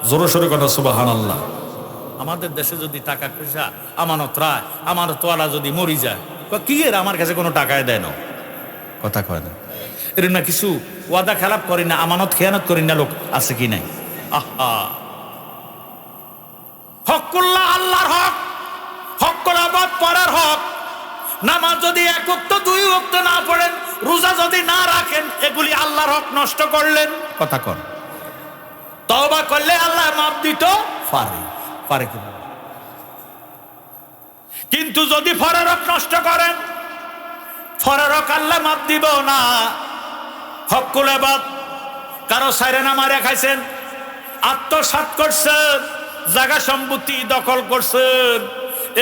A: জোরে সোরে কথা সুবহানাল্লাহ। আমাদের দেশে যদি টাকা পয়সা আমানত রায়, আমানতওয়ালা যদি মরি যায়, কি এর আমার কাছে কোনো টাকায় দেয় না, কথা কয় না। এর না কিছু ওয়াদা খেলাপ করি না, আমানত খেয়ানত করি না লোক আছে কি নাই? আহা, হকুল্লাহ আল্লাহর হক, হকুল আবাদ পড়ার হক। নামাজ যদি 1 ওয়াক্ত 2 ওয়াক্ত না পড়েন, রোজা যদি না রাখেন, এগুলি আল্লাহর হক নষ্ট করলেন, কথা কর। তওবা করলে আল্লাহ মাফ দিত পারে কি? কিন্তু যদি ফরজ হক নষ্ট করেন, ফরজ হক আল্লাহ মাফ দিব না। হকুল আবাদ কারো সাইরে না মারে খাইছেন, আত্মসাৎ করছেন, জায়গা সম্পত্তি দখল করছেন,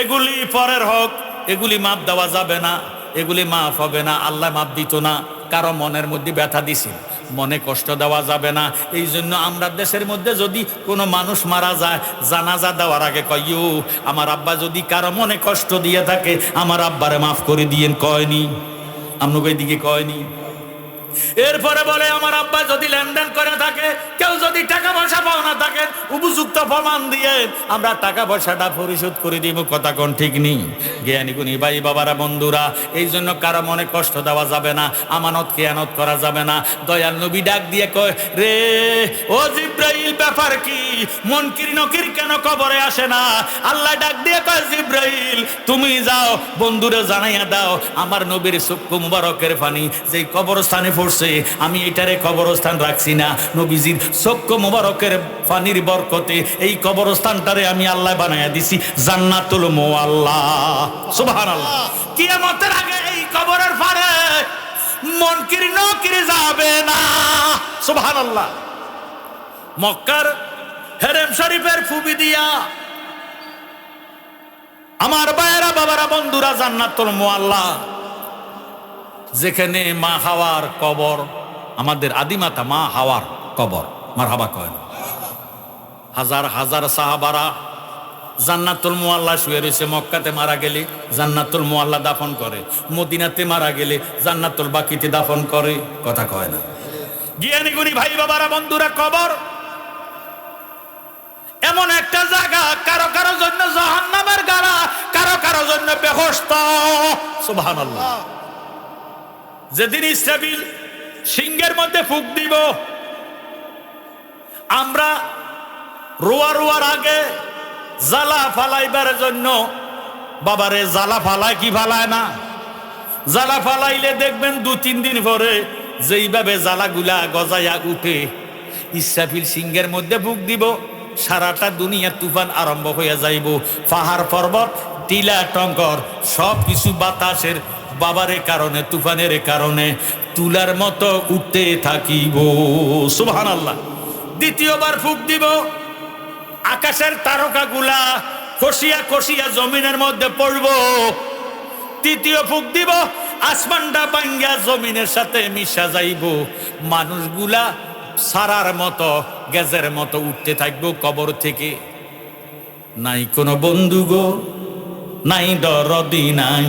A: এগুলি পরের হক, এগুলি মাপ দেওয়া যাবে না, এগুলি মাফ হবে না, আল্লাহ মাপ দিত না। কারো মনের মধ্যে ব্যথা দিছি, মনে কষ্ট দেওয়া যাবে না। এই জন্য আমরা দেশের মধ্যে যদি কোনো মানুষ মারা যায়, জানাজা দেওয়ার আগে কইও, আমার আব্বা যদি কারো মনে কষ্ট দিয়ে থাকে, আমার আব্বারে মাফ করে দিয়েন, কয়নি? আপনাকে দিকে কয়নি? এরপরে বলে, আমার আব্বা যদি লেনদেন করে থাকে, কেউ যদি টাকা পয়সা পাওনা থাকে, উপযুক্ত প্রমাণ দিয়ে আমরা টাকা পয়সাটা পরিশোধ করে দিব, কথা কোন ঠিক নেই? জ্ঞানী গুণী ভাই বাবারা, বন্ধুরা, এই জন্য কারো মনে কষ্ট দেওয়া যাবে না, আমানত খেয়ানত করা যাবে না। দয়াল নবী ডাক দিয়ে কয়, রে ও জিব্রাইল, ব্যাপার কি? মুনকির নকির কেন কবরে আসে না? আল্লাহ ডাক দিয়ে কয়, জিব্রাইল তুমি যাও, বন্ধুরে জানাইয়া দাও, আমার নবীর চক্ষু মুবারকের পানি যেই কবরস্থানে পড়ছে, আমি এটারে কবরস্থান রাখছি না, নবীজির চক্ষু মুবারকের পানির বরকতে এই কবরস্থানটারে আমি আল্লাহ বানাইয়া দিছি জান্নাতুল মুআল্লা। সুবহানাল্লাহ। কিয়ামতের আগে এই কবরের পারে মুনকির নকির যাবে না। সুবহানাল্লাহ। মক্কার হেরেম শরীফের ফুবি দিয়া আমার ভাইয়েরা বাবারা বন্ধুরা, জান্নাতুল মুআল্লা, যেখানে মা হাওয়ার কবর, আমাদের আদিমাতা মা হাওয়ার কবর, মারহাবা কয়। হাজার হাজার সাহাবারা জান্নাতুল মুআল্লা শুয়ে রয়েছে। মক্কাতে মারা গেলে জান্নাতুল মুআল্লা দাফন করে, মদিনাতে মারা গেলে জান্নাতুল বাকিতে দাফন করে, কথা কয় না? জ্ঞানী গুণী ভাই বাবারা বন্ধুরা, কবর এমন একটা জায়গা, কারো কারো জন্য জাহান্নামের গাড়া, কারো কারো জন্য বেহেশত। সুবহানাল্লাহ। যেদিন ইসরাফিল সিংহের মধ্যে ফুঁক দিব, আমরা রোয়ার আগে জ্বালা ফালাইবার জন্য, বাবারে জ্বালা ফালায় কি ফালায় না? জ্বালা ফালাইলে দেখবেন 2-3 দিন পরে যেইভাবে জ্বালাগুলা গজাইয়া উঠে, ইসরাফিল সিংহের মধ্যে ফুঁক দিব, সারাটা দুনিয়া তুফান আরম্ভ হইয়া যাইব। পাহাড় পর্বত টিলা টঙ্কর সব কিছু বাতাসের বাবারে কারণে, তুফানের কারণে তুলার মতো উঠতে থাকিব। সুবহানাল্লাহ। দ্বিতীয়বার ফুঁক দিব, আকাশের তারকাগুলা খসিয়া খসিয়া জমিনের মধ্যে পড়ব। তৃতীয় ফুঁক দিব, আসমানটা ভাঙ্গা জমিনের সাথে মিশা যাইব, মানুষগুলা সারার মতো গ্যাসের মতো উঠতে থাকবো কবর থেকে। নাই কোনো বন্ধু গো, নাই দরদি নাই,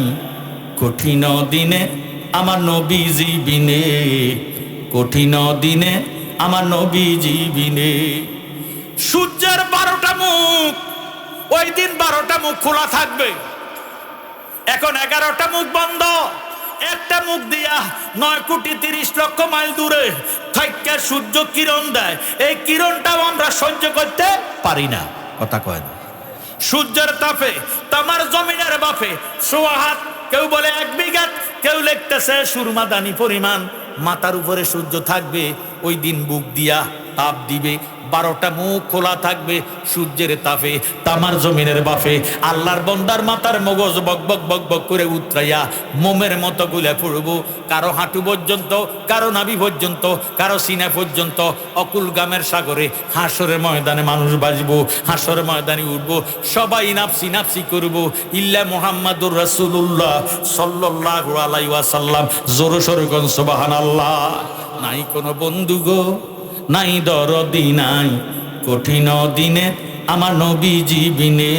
A: কঠিন দিনে আমার নবীজি বিনে, কঠিন দিনে আমার নবীজি বিনে। সূর্যের 12টা মুখ, ওই দিন 12টা মুখ খোলা থাকবে। এখন 11টা মুখ বন্ধ। একটা মুখ দিয়া 9 কোটি 30 লক্ষ মাইল দূরে থাইকা সূর্য কিরণ দেয়, এই কিরণটাও আমরা সহ্য করতে পারি না। কথা কয় না। সূর্যের তাপে তামার জমিনের বাপে সোয়া হাত, কেউ বলে 1 বিঘা, কেউ লিখতেছে সুরমাদানি পরিমাণ মাথার উপরে সূর্য থাকবে। ওই দিন বুক দিয়া তাপ দিবে, 12টা মুখ খোলা থাকবে সূর্যের তাপে তামার জমিনের বাপে। আল্লাহর বন্দার মাথার মগজ বক বক বক বক করে উতরাইয়া মোমের মতো গুলে পড়ব। কারো হাঁটু পর্যন্ত, কারো নাভি পর্যন্ত, কারো সিনা পর্যন্ত। অকুল গামের সাগরে হাসরের ময়দানে মানুষ বাজবো, হাসরের ময়দানে উঠবো, সবাই নাফসি নাফসি করবো। ইল্লা মুহাম্মাদুর রাসূলুল্লাহ সাল্লাল্লাহু আলাইহি ওয়াসাল্লাম। জোরে সোরে কোন সুবহানাল্লাহ। নাই কোনো বন্ধু গো, নাই দরদি নাই, কঠিন দিনে আমার নবীজি বিনে,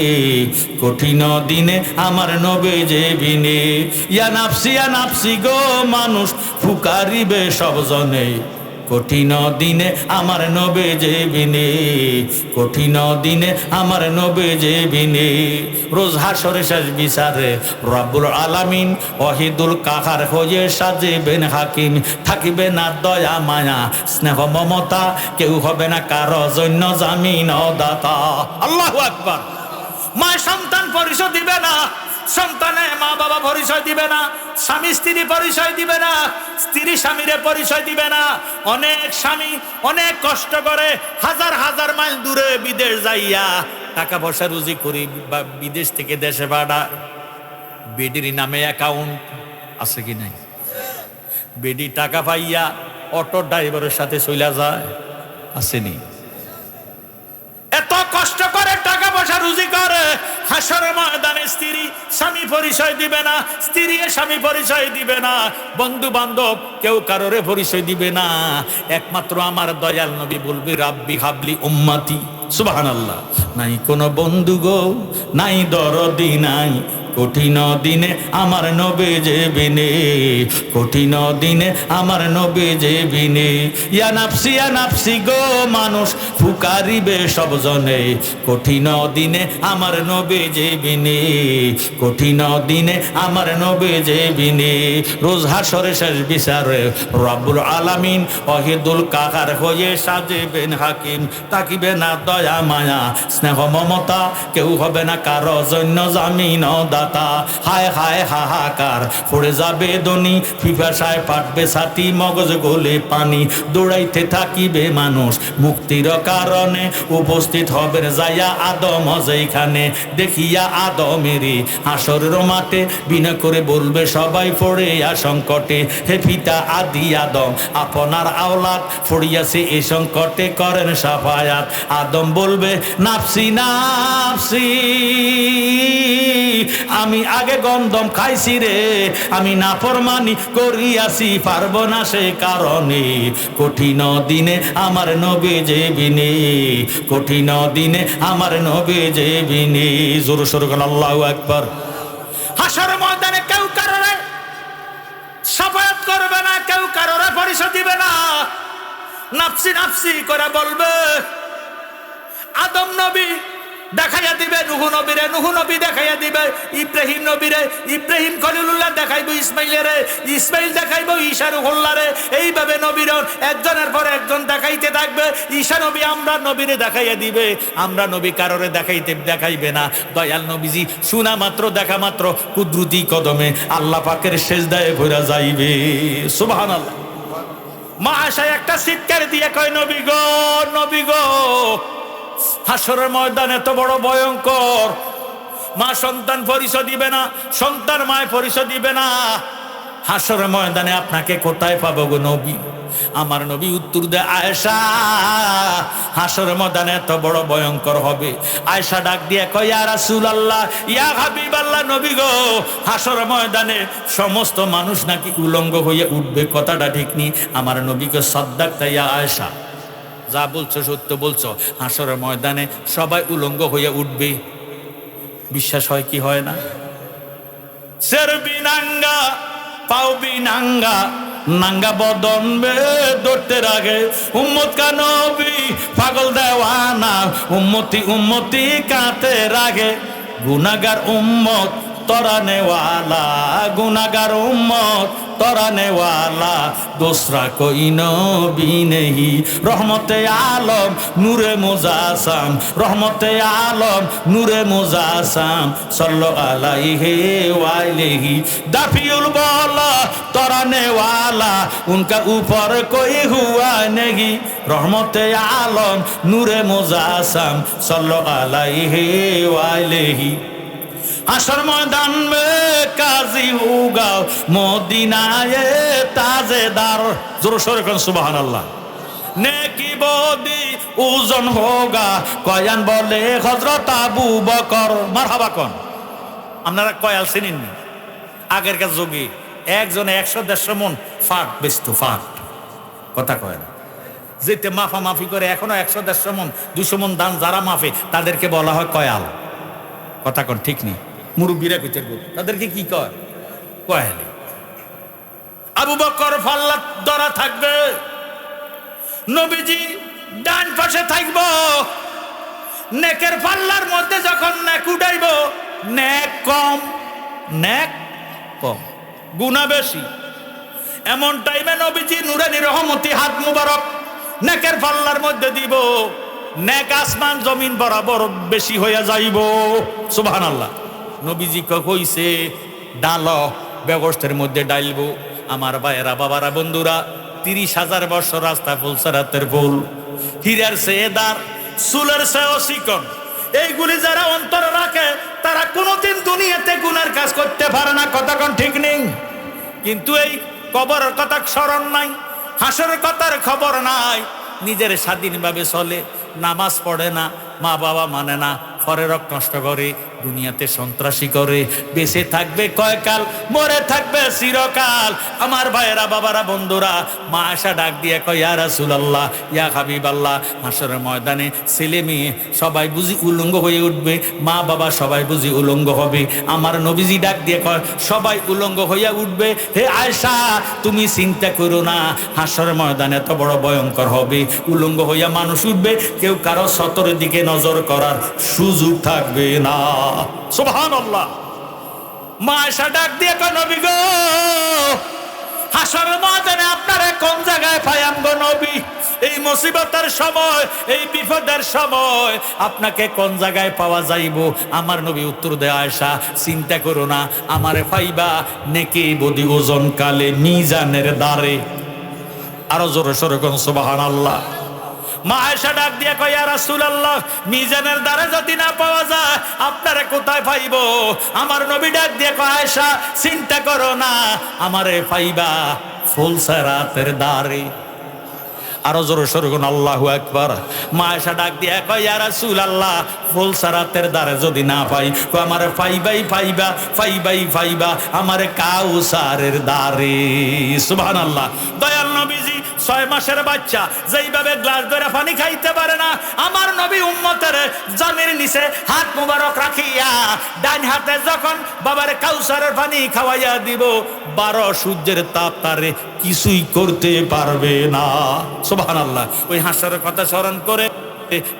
A: কঠিন দিনে আমার নবীজি বিনে। ইয়া নাফসি গো, মানুষ ফুকারিবে সব জনে, কঠিন দিনে আমার নবীজি বিনে, কঠিন দিনে আমার নবীজি বিনে। রোজ হাসরে শেষ বিচারে রব্বুল আলামিন ওয়াহিদুল কাহার হয়ে সাজিবেন হাকিম। থাকিবে না দয়া মায়া স্নেহ মমতা, কেউ হবে না কারো জন্য জামিন দাতা। আল্লাহু আকবার। মা সন্তান পরিচয় দিবে না, সন্তানে মা বাবা পরিচয় দিবে না, স্বামী স্ত্রী পরিচয় দিবে না, স্ত্রী স্বামীরে পরিচয় দিবে না। অনেক স্বামী অনেক কষ্ট করে হাজার হাজার মাইল দূরে বিদেশ যাইয়া টাকা পয়সা রুজি করি বা বিদেশ থেকে দেশে পাঠায়। বেডির নামে অ্যাকাউন্ট আছে কি নাই? বেডি টাকা পাইয়া অটো ড্রাইভারের সাথে চলে যায়, আসেনি? এত কষ্ট করে টাকা পয়সা রুজি করে, হাসরের ময়দানে স্ত্রী স্বামী পরিচয় দিবে না, স্ত্রী স্বামী পরিচয় দিবে না, বন্ধু বান্ধব কেউ কারোরে পরিচয় দিবে না। একমাত্র আমার দয়াল নবী বলবে রাব্বি হাবলি উম্মতি। সুবহানাল্লাহ। নাই কোনো বন্ধু গো, নাই দরদি নাই, কঠিন দিনে আমার নবীজি বিনে, কঠিন দিনে আমার নবীজি বিনে। ইয়া নাফসি গো, মানুষ ফুকারিবে সব জনে, কঠিন দিনে আমার নবীজি বিনে, কঠিন দিনে আমার নবীজি বিনে। রোজ হাসরে শেষ বিচারে রব্বুল আলামিন ওয়াহিদুল কাহার হয়ে সাজিবেন হাকিম। তাকিবে না দয়া মায়া স্নেহ মমতা, কেউ হবে না কারো জন্য জামিন দাতা। হায় হায় হাহাকার পড়ে যাবে দনি, পিপাসায় পাটবে ছাতি, মগজ গলে পানি। দৌড়াইতে থাকিবে মানুষ মুক্তির কারণে, উপস্থিত হবে যাইয়া আদম যেখানে। দেখিয়া আদমেরই হাসরের মাঠে, বিনা করে বলবে সবাই পড়ে সংকটে, হে পিতা আদি আদম আপনার আওলাদ পড়িয়াছে এই সংকটে, করেন সাফায়াত। আদম বলবে নাফসি নাফসি, আমি আগে গন্ধম খাইছি রে, আমি নাফরমানি করিয়াছি, পারবো না সে কারণে। কঠিন দিনে আমার নবীজি বিনে, কঠিন দিনে আমার নবীজি বিনে। জোর সোরে বলেন আল্লাহু আকবার। হাসরের ময়দানে কেউ কারোরে সাফায়াত করবে না, কেউ কারোরে পরিচয় দিবে না, নাফসি নাফসি করে বলবে। আদম নবী দেখাইয়া দিবে নুহ নবীরে, নুহ নবী দেখাইয়া দিবে ইব্রাহিম নবীরে, ইব্রাহিম খলিলুল্লাহ দেখাইব ইসমাইলেরে, ইসমাইল দেখাইব ঈসা রুহুল্লাহরে। এইভাবে নবীর একজনের পর একজন দেখাইতে থাকবে। ঈসা নবী আমরা নবীরে দেখাইয়া দিবে, আমরা নবী কারোরে দেখাইবে না। দয়াল নবীজি শোনা মাত্র দেখা মাত্র কুদরতি কদমে আল্লাহ পাকের সেজদায় ভরা যাইবে। সুবহানাল্লাহ। মা আশায় একটা চিৎকার দিয়ে কয় নবী গো, নবী গো। হাসরের ময়দান এত বড় ভয়ঙ্কর, মা সন্তান পরিচয় দিবে না, সন্তান মায় পরিচয় দিবে না। হাসরের ময়দানে আপনাকে কোথায় পাবো গো নবী? আমার নবী উত্তর দেয় আয়েশা, হাসরের ময়দানে এত বড় ভয়ঙ্কর হবে। আয়েশা ডাক দিয়ে কয় ইয়া রাসূলুল্লাহ, ইয়া হাবিবাল্লাহ, নবী গো, হাসরের ময়দানে সমস্ত মানুষ নাকি উলঙ্গ হয়ে উঠবে, কথাটা ঠিক নি? আমার নবীকে সাদ্দাকতা ইয়া আয়েশা, যা বলছো সত্য বলছো, হাসরের ময়দানে সবাই উলঙ্গ হয়ে উঠবে। বিশ্বাস হয় কি হয় না? সেরবিনাঙ্গা পাউবিনাঙ্গা নাঙ্গা বদন বে ধরতে রাগে, উম্মত কা নবী পাগল দেওয়ানা, উম্মতি উম্মতি কাতে রাগে। গুনাহগার উম্মত তরানেওয়ালা, গুনাহগার উম্মত তরানে ওয়ালা দোসরা কই নবী নেহি রহমতে আলম নূরে মুজাসাম রহমতে আলম নূরে মুজাসাম সল্লো আলাইহি ওয়াইলেহি দাফিউল বলা তরানে ওয়ালা উনকা উপর কই হুয়া নেহি রহমতে আলম নূরে মুজাসাম সল্লো আলাইহি ওয়াইলেহি আসর ময়দান মে কাজী হোগা মদিনায়ে তাজেদার জোর সোরে কোন সুবহানাল্লাহ নেকি বদি ওজন হোগা কয়ান বলে হযরত আবু বকর মারহাবা কোন আপনারা কয়াল চিনেননি আগের কাজ যোগী একজনে 100-150 মন ফাট বেচতো ফাট কথা কয় না যেতে মাফামাফি করে এখনো 100-150 মন 200 মন দান যারা মাফে তাদেরকে বলা হয় কয়াল কথা কোন ঠিক নেই মুরব্বীরা কইতে তাদেরকে কি কয় কয়ালি আবু বকর ফাল্লা ধরা থাকবে নবীজি ডান পাশে থাকব নেকের পাল্লার মধ্যে যখন নেক উঠাইব নেক কম গুনাহ বেশি এমন টাইমে নবীজি নূরানী রহমতি হাত মুবারক নেকের পাল্লার মধ্যে দিব নেক আসমান জমিন বরাবর বেশি হইয়া যাইব সুবহানাল্লাহ নবীজি কইছে ডাল ব্যবস্থার মধ্যে ডাইলব আমার ভাইয়েরা বাবারা বন্ধুরা 30,000 বছর রাস্তা ফুলসারাতের ফুল হীরার চেয়ে দার চুলের চেয়েও চিকন এইগুলি যারা অন্তরে রাখে তারা কোনোদিন দুনিয়াতে গুনার কাজ করতে পারে না কথা কোন ঠিক নেই কিন্তু এই কবরের কথা স্মরণ নাই হাসরের কথার খবর নাই নিজের স্বাধীনভাবে চলে নামাজ পড়ে না মা বাবা মানে না পরের রক নষ্ট করে দুনিয়াতে সন্ত্রাসী করে বেঁচে থাকবে কয়কাল মরে থাকবে চিরকাল আমার ভাইয়েরা বাবারা বন্ধুরা মা আশা ডাক দিয়ে কয় ইয়া রাসূলুল্লাহ ইয়া হাবিবাল্লাহ হাসরের ময়দানে ছেলে মেয়ে সবাই বুঝি উলঙ্গ হয়ে উঠবে মা বাবা সবাই বুঝি উলঙ্গ হবে আমার নবীজি ডাক দিয়ে কয় সবাই উলঙ্গ হইয়া উঠবে হে আয়েশা তুমি চিন্তা করো না হাসরের ময়দানে এত বড় ভয়ঙ্কর হবে উলঙ্গ হইয়া মানুষ উঠবে কেউ কারো সতরের দিকে নজর করার সুযোগ থাকবে না সুবহানাল্লাহ মা আয়েশা ডাক দিয়ে কয় নবী গো হাসরের ময়দানে আপনারা কোন জায়গায় পাইয়াম গো নবী এই মুসিবতের সময় এই বিপদের সময় আপনাকে কোন জায়গায় পাওয়া যাইব আমার নবী উত্তর দেয় আয়েশা চিন্তা করো না আমারে পাইবা নেকি বদি ওজন কালে মিজানের দ্বারে আরো জোরে সোরে কোন সুবহানাল্লাহ মা আয়েশা ডাক দিয়া কয় ইয়া রাসূলুল্লাহ মিজানের দ্বারে যদি না পাওয়া যায় আপনারে কোথায় পাইব আমার নবী ডাক দিয়া কয় আয়েশা চিন্তা করো না আমারে পাইবা ফুলসারাতের দ্বারে আরো জোরে সোরে কোন আল্লাহু আকবার মা আয়েশা ডাক দিয়া কয় ইয়া রাসূলুল্লাহ ফুলসারাতের দ্বারে যদি না পাই কয় আমারে পাইবা আমারে কাউসারের দ্বারে সুবহানাল্লাহ দয়াল নবীজি 6 মাসের বাচ্চা যেইভাবে গ্লাস ধরে পানি খাইতে পারে না আমার নবী উম্মতের জানের নিচে হাত মুবারক রাখিয়া ডান হাতে যখন বাবার কাউসারের পানি খাওয়াইয়া দিব 12 সূর্যের তাপ তারে কিছুই করতে পারবে না সুবহানাল্লাহ ওই হাসরের কথা স্মরণ করে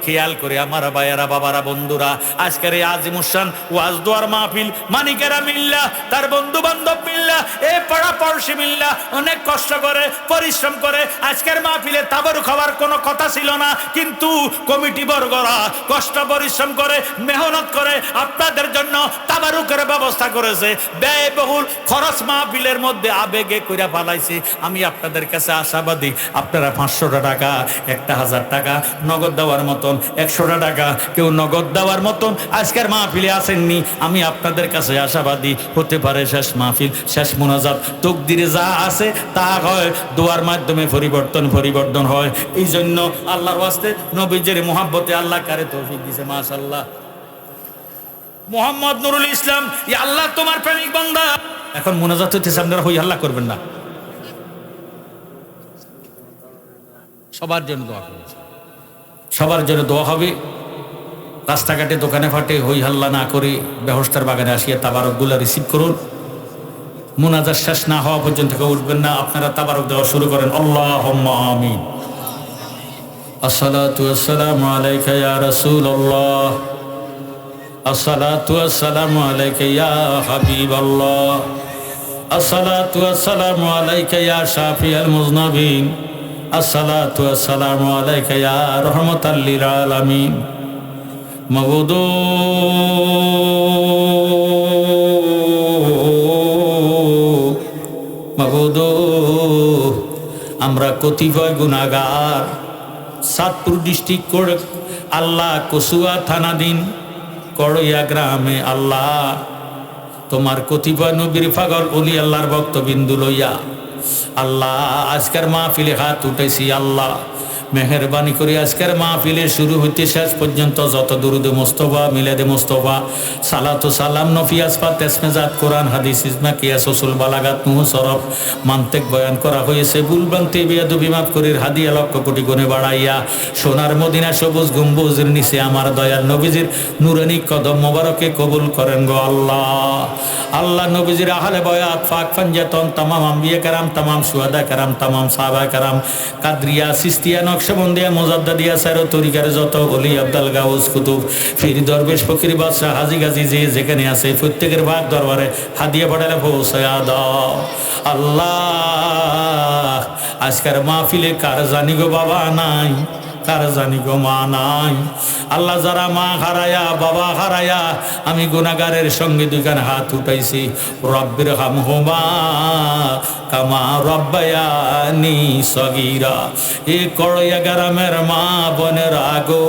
A: খেয়াল করে আমার ভাইয়েরা বাবারা বন্ধুরা আজকের এই আজিমুসান ওয়াজ দোয়ার মাহফিল মানিকেরা মিল্লা তার বন্ধু বান্ধব মিল্লা এ পাড়া পড়শি মিল্লা অনেক কষ্ট করে পরিশ্রম করে আজকের মাহফিলে তাবরু খাওয়ার কোনো কথা ছিল না কিন্তু কমিটি বর্গরা কষ্ট পরিশ্রম করে মেহনত করে আপনাদের জন্য তাবারুকের ব্যবস্থা করেছে ব্যয়বহুল খরচ মাহফিলের মধ্যে আবেগে কইরা পালাইছে আমি আপনাদের কাছে আশাবাদী আপনারা 500 টাকা 1000 টাকা নগদ দেওয়ার মতন 100 টাকা কেউ নগদ দেওয়ার মতন আজকের মাহফিলে আসেননি আমি আপনাদের কাছে আশাবাদী হতে পারে শেষ মাহফিল শেষ মুনাজাত তকদিরে যা আছে তা হয় দোয়ার মাধ্যমে পরিবর্তন হয় এই জন্য আল্লাহর ওয়াস্তে নবীজির মহব্বতে আল্লাহ কারে তৌফিক দিয়েছে মাশাআল্লাহ মোহাম্মদ নুরুল ইসলাম ইয়া আল্লাহ তোমার প্রেমিক বান্দা এখন মুনাজাত হইতেছে আপনারা হই আল্লাহ করবেন না সবার জন্য দোয়া করবেন সবার জন্য দোয়া হবে রাস্তাঘাটে দোকানে ফাটে হই হাল্লা না করে বেহস্তার বাগানে আসিয়া তাবারকগুলো রিসিভ করুন মুনাজাত শেষ না হওয়া পর্যন্ত কেউ উঠবেন না আপনারা তাবারক দেওয়া শুরু করেন আল্লাহুম্মা আমিন আসসালাতু ওয়াসসালামু আলাইকা ইয়া রাসূলুল্লাহ আসসালাতু ওয়াসসালামু আলাইকা ইয়া হাবিবাল্লাহ আসসালাতু ওয়াসসালামু আলাইকা ইয়া শাফিয়াল মুযনিবিন, আসসালাতু ওয়াসসালামু আলাইকা ইয়া রাহমাতাল লিল আলামিন। মাবুদ মাবুদ, আমরা কতিপয় গুনাহগার, চাঁদপুর ডিস্ট্রিক্ট করে আল্লাহ কসুয়া থানাধীন করইয়া গ্রামে আল্লাহ তোমার কতিপয় নবীর পাগল অলি আল্লাহর ভক্তবিন্দু লইয়া আল্লাহ আজকের মাহফিলে হাত উঠেছি। আল্লাহ মেহেরবানি করে আজকের মাহফিলে শুরু হইতে শেষ পর্যন্ত যত দুরুদে মোস্তফা, মিলাদে মোস্তফা, সালাতু সালাম, নফি আসফাত, তেসমেজাত, কোরআন হাদিস, ইজমা, কিয়াস, উসুল, বালাগাত, মুহ, সরফ, মান্তেক বয়ান করা হয়েছে। ভুলভ্রান্তি বেয়াদবি মাফ করির হাদিয়া লক্ষ কোটি গুণে বাড়াইয়া সোনার মদিনা সবুজ গম্বুজের নিচে আমার দয়াল নবীজির নুরানি কদম মোবারকে কবুল করেন গো আল্লাহ। আল্লাহ নবীজির আহলে বয়াত, ফাক ফানজাতন, তামাম আম্বিয়া কারাম, তামাম সুহাদা কারাম, তামাম সাহাবা কারাম, কাদরিয়া, সিস্তিয়া, নকশবন্দিয়া, মুজাদ্দাদিয়া, সাইর তরিকার যত ওলি, আব্দাল, গাউস, কুতুব, ফির, দরবেশ, ফকির, বাদশাহ, হাজি গাজী যে যেখানে আছে প্রত্যেকের ভাগ দরবারে হাদিয়া পাঠালে পৌঁছায়া দাও আল্লাহ। আজকের মাহফিলে কার জানি গো বাবা নাই, কার জানি গো মা নাই। আল্লাহ যারা মা হারায়া, বাবা হারায়া, আমি গুনাহগারের সঙ্গে দুইখান হাত উঠাইছি। রব্বির হামহুমা কামা রব্বায়ানি সগীরা। এ করইয়া গ্রামের মা বোনের আগো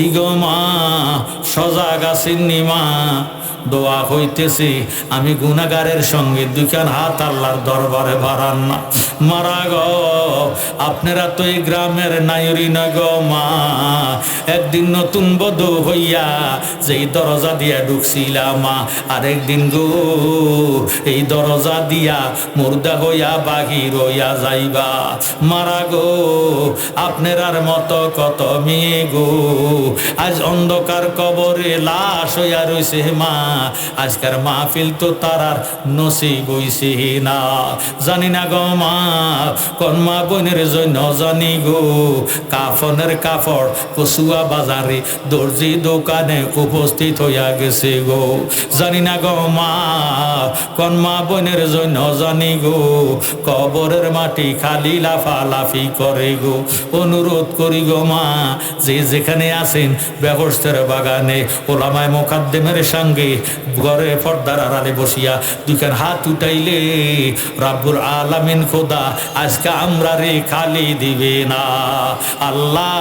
A: ইগো মা সজাগ আসেননি মা, দোয়া হইতেছে আমি গুনাহগারের সঙ্গে দুইখান হাত আল্লাহর দরবারে বাড়ান না। মারা গো আপনারা তো এই গ্রামের নায়রি না গো মা, একদিন নতুন বধূ হইয়া যেই দরজা দিয়া ঢুকছিলাম মা, আরেকদিন গো এই দরজা দিয়া মুর্দা হইয়া বাহির হইয়া যাইবা। মারা গো আপনার মতো কত মেয়ে গো আজ অন্ধকার কবরে লাশ হইয়া রইছে মা। আজকের মাহফিল তো তারার নসিব হইছে না, জানি না গো মা কোন মা বোনের জন্য জানি গো কাফনের কাপড় কসুয়া বাজারে দর্জি দোকানে উপস্থিত হইয়া গেছে গো, জানি না গো মা কোন মা বোনের জন্য জানি গো কবরের মাটি খালি লাফালাফি করে গো। অনুরোধ করি গো মা যে যেখানে আছেন ব্যবস্থার বাগানে ওলামায়ে মুকাদ্দেমের সঙ্গে ঘরে পর্দার আড়ালে বসিয়া দুইখান হাত উঠাইলে রাব্বুল আলামিন খোদা আজকে আমরা রে খালি দিবে না। আল্লাহ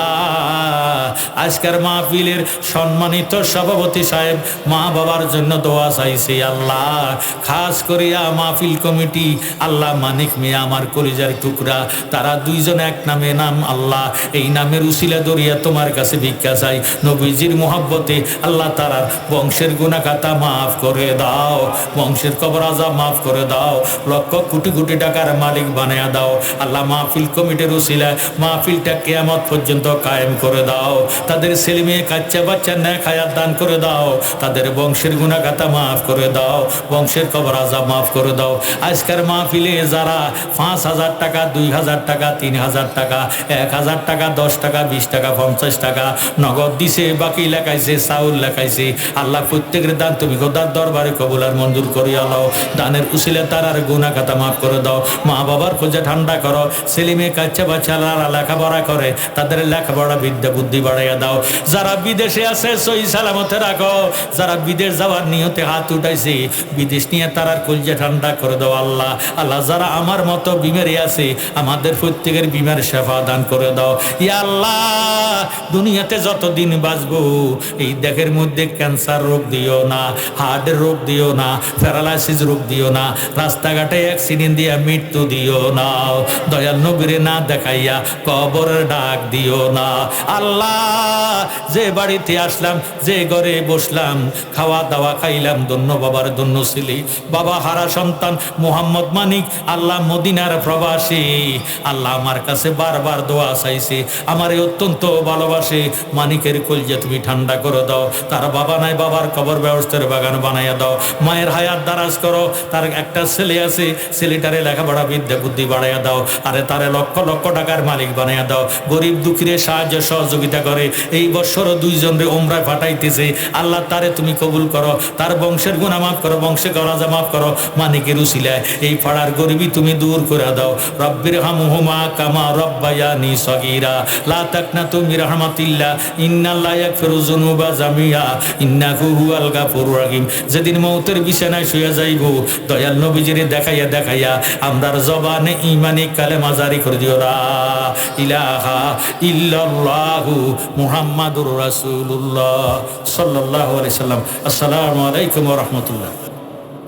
A: আজকের মাহফিলের সম্মানিত সভাপতি সাহেব মা বাবার জন্য দোয়া চাইছে আল্লাহ, খাস করিয়া মাহফিল কমিটি আল্লাহ মানিক মিয়া আমার কলিজার টুকরা, তারা দুইজন এক নামে নাম আল্লাহ, এই নামের উসিলা দরিয়া তোমার কাছে ভিক্ষা চাই। নবীজির মোহাব্বতে আল্লাহ তারার বংশের গুনাহ খাতা মাফ করে দাও, বংশের কবর আযাব মাফ করে দাও, লক্ষ কোটি কোটি টাকার মালিক বানায়া দাও আল্লাহ। মাহফিল কমিটির উসিলায় মাহফিলটা কিয়ামত পর্যন্ত কায়েম করে দাও, তাদের ছেলে মেয়ে কাচ্চা বাচ্চা নেক হায়াত দান করে দাও, তাদের বংশের গুনাহ খাতা মাফ করে দাও, বংশের কবর আযাব মাফ করে দাও। আজকের মাহফিলে যারা 5,000 টাকা, 2,000 টাকা, 3,000 টাকা, 1,000 টাকা, 10 টাকা, 20 টাকা, 50 টাকা নগদ দিছে, বাকি লেখাইছে, চাউল লেখাইছে আল্লাহ, প্রত্যেকের দান তুমি খোদার দরবারে কবুল আর মঞ্জুর করিয়া দাও। দানের উসিলে তারার গুনাহ খাতা মাফ করে দাও, মা বাবার খোঁজে ঠান্ডা করো, ছেলে মেয়ে কাচ্চা বাচ্চারা লেখাপড়া করে তাদের লেখাপড়া বিদ্যা বুদ্ধি বাড়াইয়া দাও। যারা বিদেশে আছে সহি সালামতে রাখো, যারা বিদেশ যাওয়ার নিয়তে হাত উঠাইছে বিদেশ নিয়ে তারার কলজা ঠান্ডা করে দাও আল্লাহ। আল্লাহ যারা আমার মতো বিমারি আছে আমাদের প্রত্যেকের বিমার সেবা দান করে দাও ইয়া আল্লাহ। দুনিয়াতে যতদিন বাঁচবো এই দেহের মধ্যে ক্যান্সার রোগ দিও না, হার্টের রোগ দিও না, প্যারালাইসিস রোগ দিও না, রাস্তাঘাটে অ্যাক্সিডেন্ট দিয়ে মৃত্যু দিও না, দয়াল নবীরে না দেখাইয়া কবরের ডাক দিও না আল্লাহ। যে বাড়িতে আসলাম, যে ঘরে বসলাম, খাওয়া দাওয়া খাইলাম, ধন্য বাবার ধন্য ছিলি, বাবা হারা সন্তান মোহাম্মদ মানিক আল্লাহ মদিনার প্রবাসী আল্লাহ আমার কাছে বারবার দোয়া চাইছে, আমারে অত্যন্ত ভালোবাসে, মানিকের কলজা তুমি ঠান্ডা করে দাও। তার বাবা নাই, বাবার কবর ব্যবস্থা রহমতের বাগান বানাইয়া দাও। মায়ের হায়াত দারাজ করো, তার একটা ছেলে আছে, ছেলেটারে লেখাপড়া বিদ্যা বুদ্ধি বাড়াইয়া দাও, আরে তারে লক্ষ লক্ষ টাকার মালিক বানাইয়া দাও, গরিব দুঃখীরে সাহায্য সহযোগিতা করে। এই বৎসরও দুইজনরে উমরায় পাঠাইতেছে, আল্লাহ তারে তুমি কবুল করো, তার বংশের গুনাহ মাফ করো, বংশে গরাজা মাফ করো, মানিকের উসিলায় এই পাড়ার গরিবী তুমি দূর করে দাও। রব্বির হামহুমা কামা রব্বায়ানি সগীরা লা তাকনাতু মির রাহমাতিল্লাহ ইন্নাল্লাহা ইয়াগফিরু যুনুবা জামিআ ইন্নাহু হুয়াল গাফুরুর রহিম। যেদিন মৌতের বিছানায় শুয়ে যাইব, দয়াল নবীজিরে দেখাইয়া দেখাইয়া আমরার জবানে ঈমানি কালেমা জারি করে দিও, লা ইলাহা ইল্লাল্লাহু মুহাম্মাদুর রাসূলুল্লাহ সাল্লাল্লাহু আলাইহি সাল্লাম। আসসালামু আলাইকুম ওয়া রাহমাতুল্লাহ।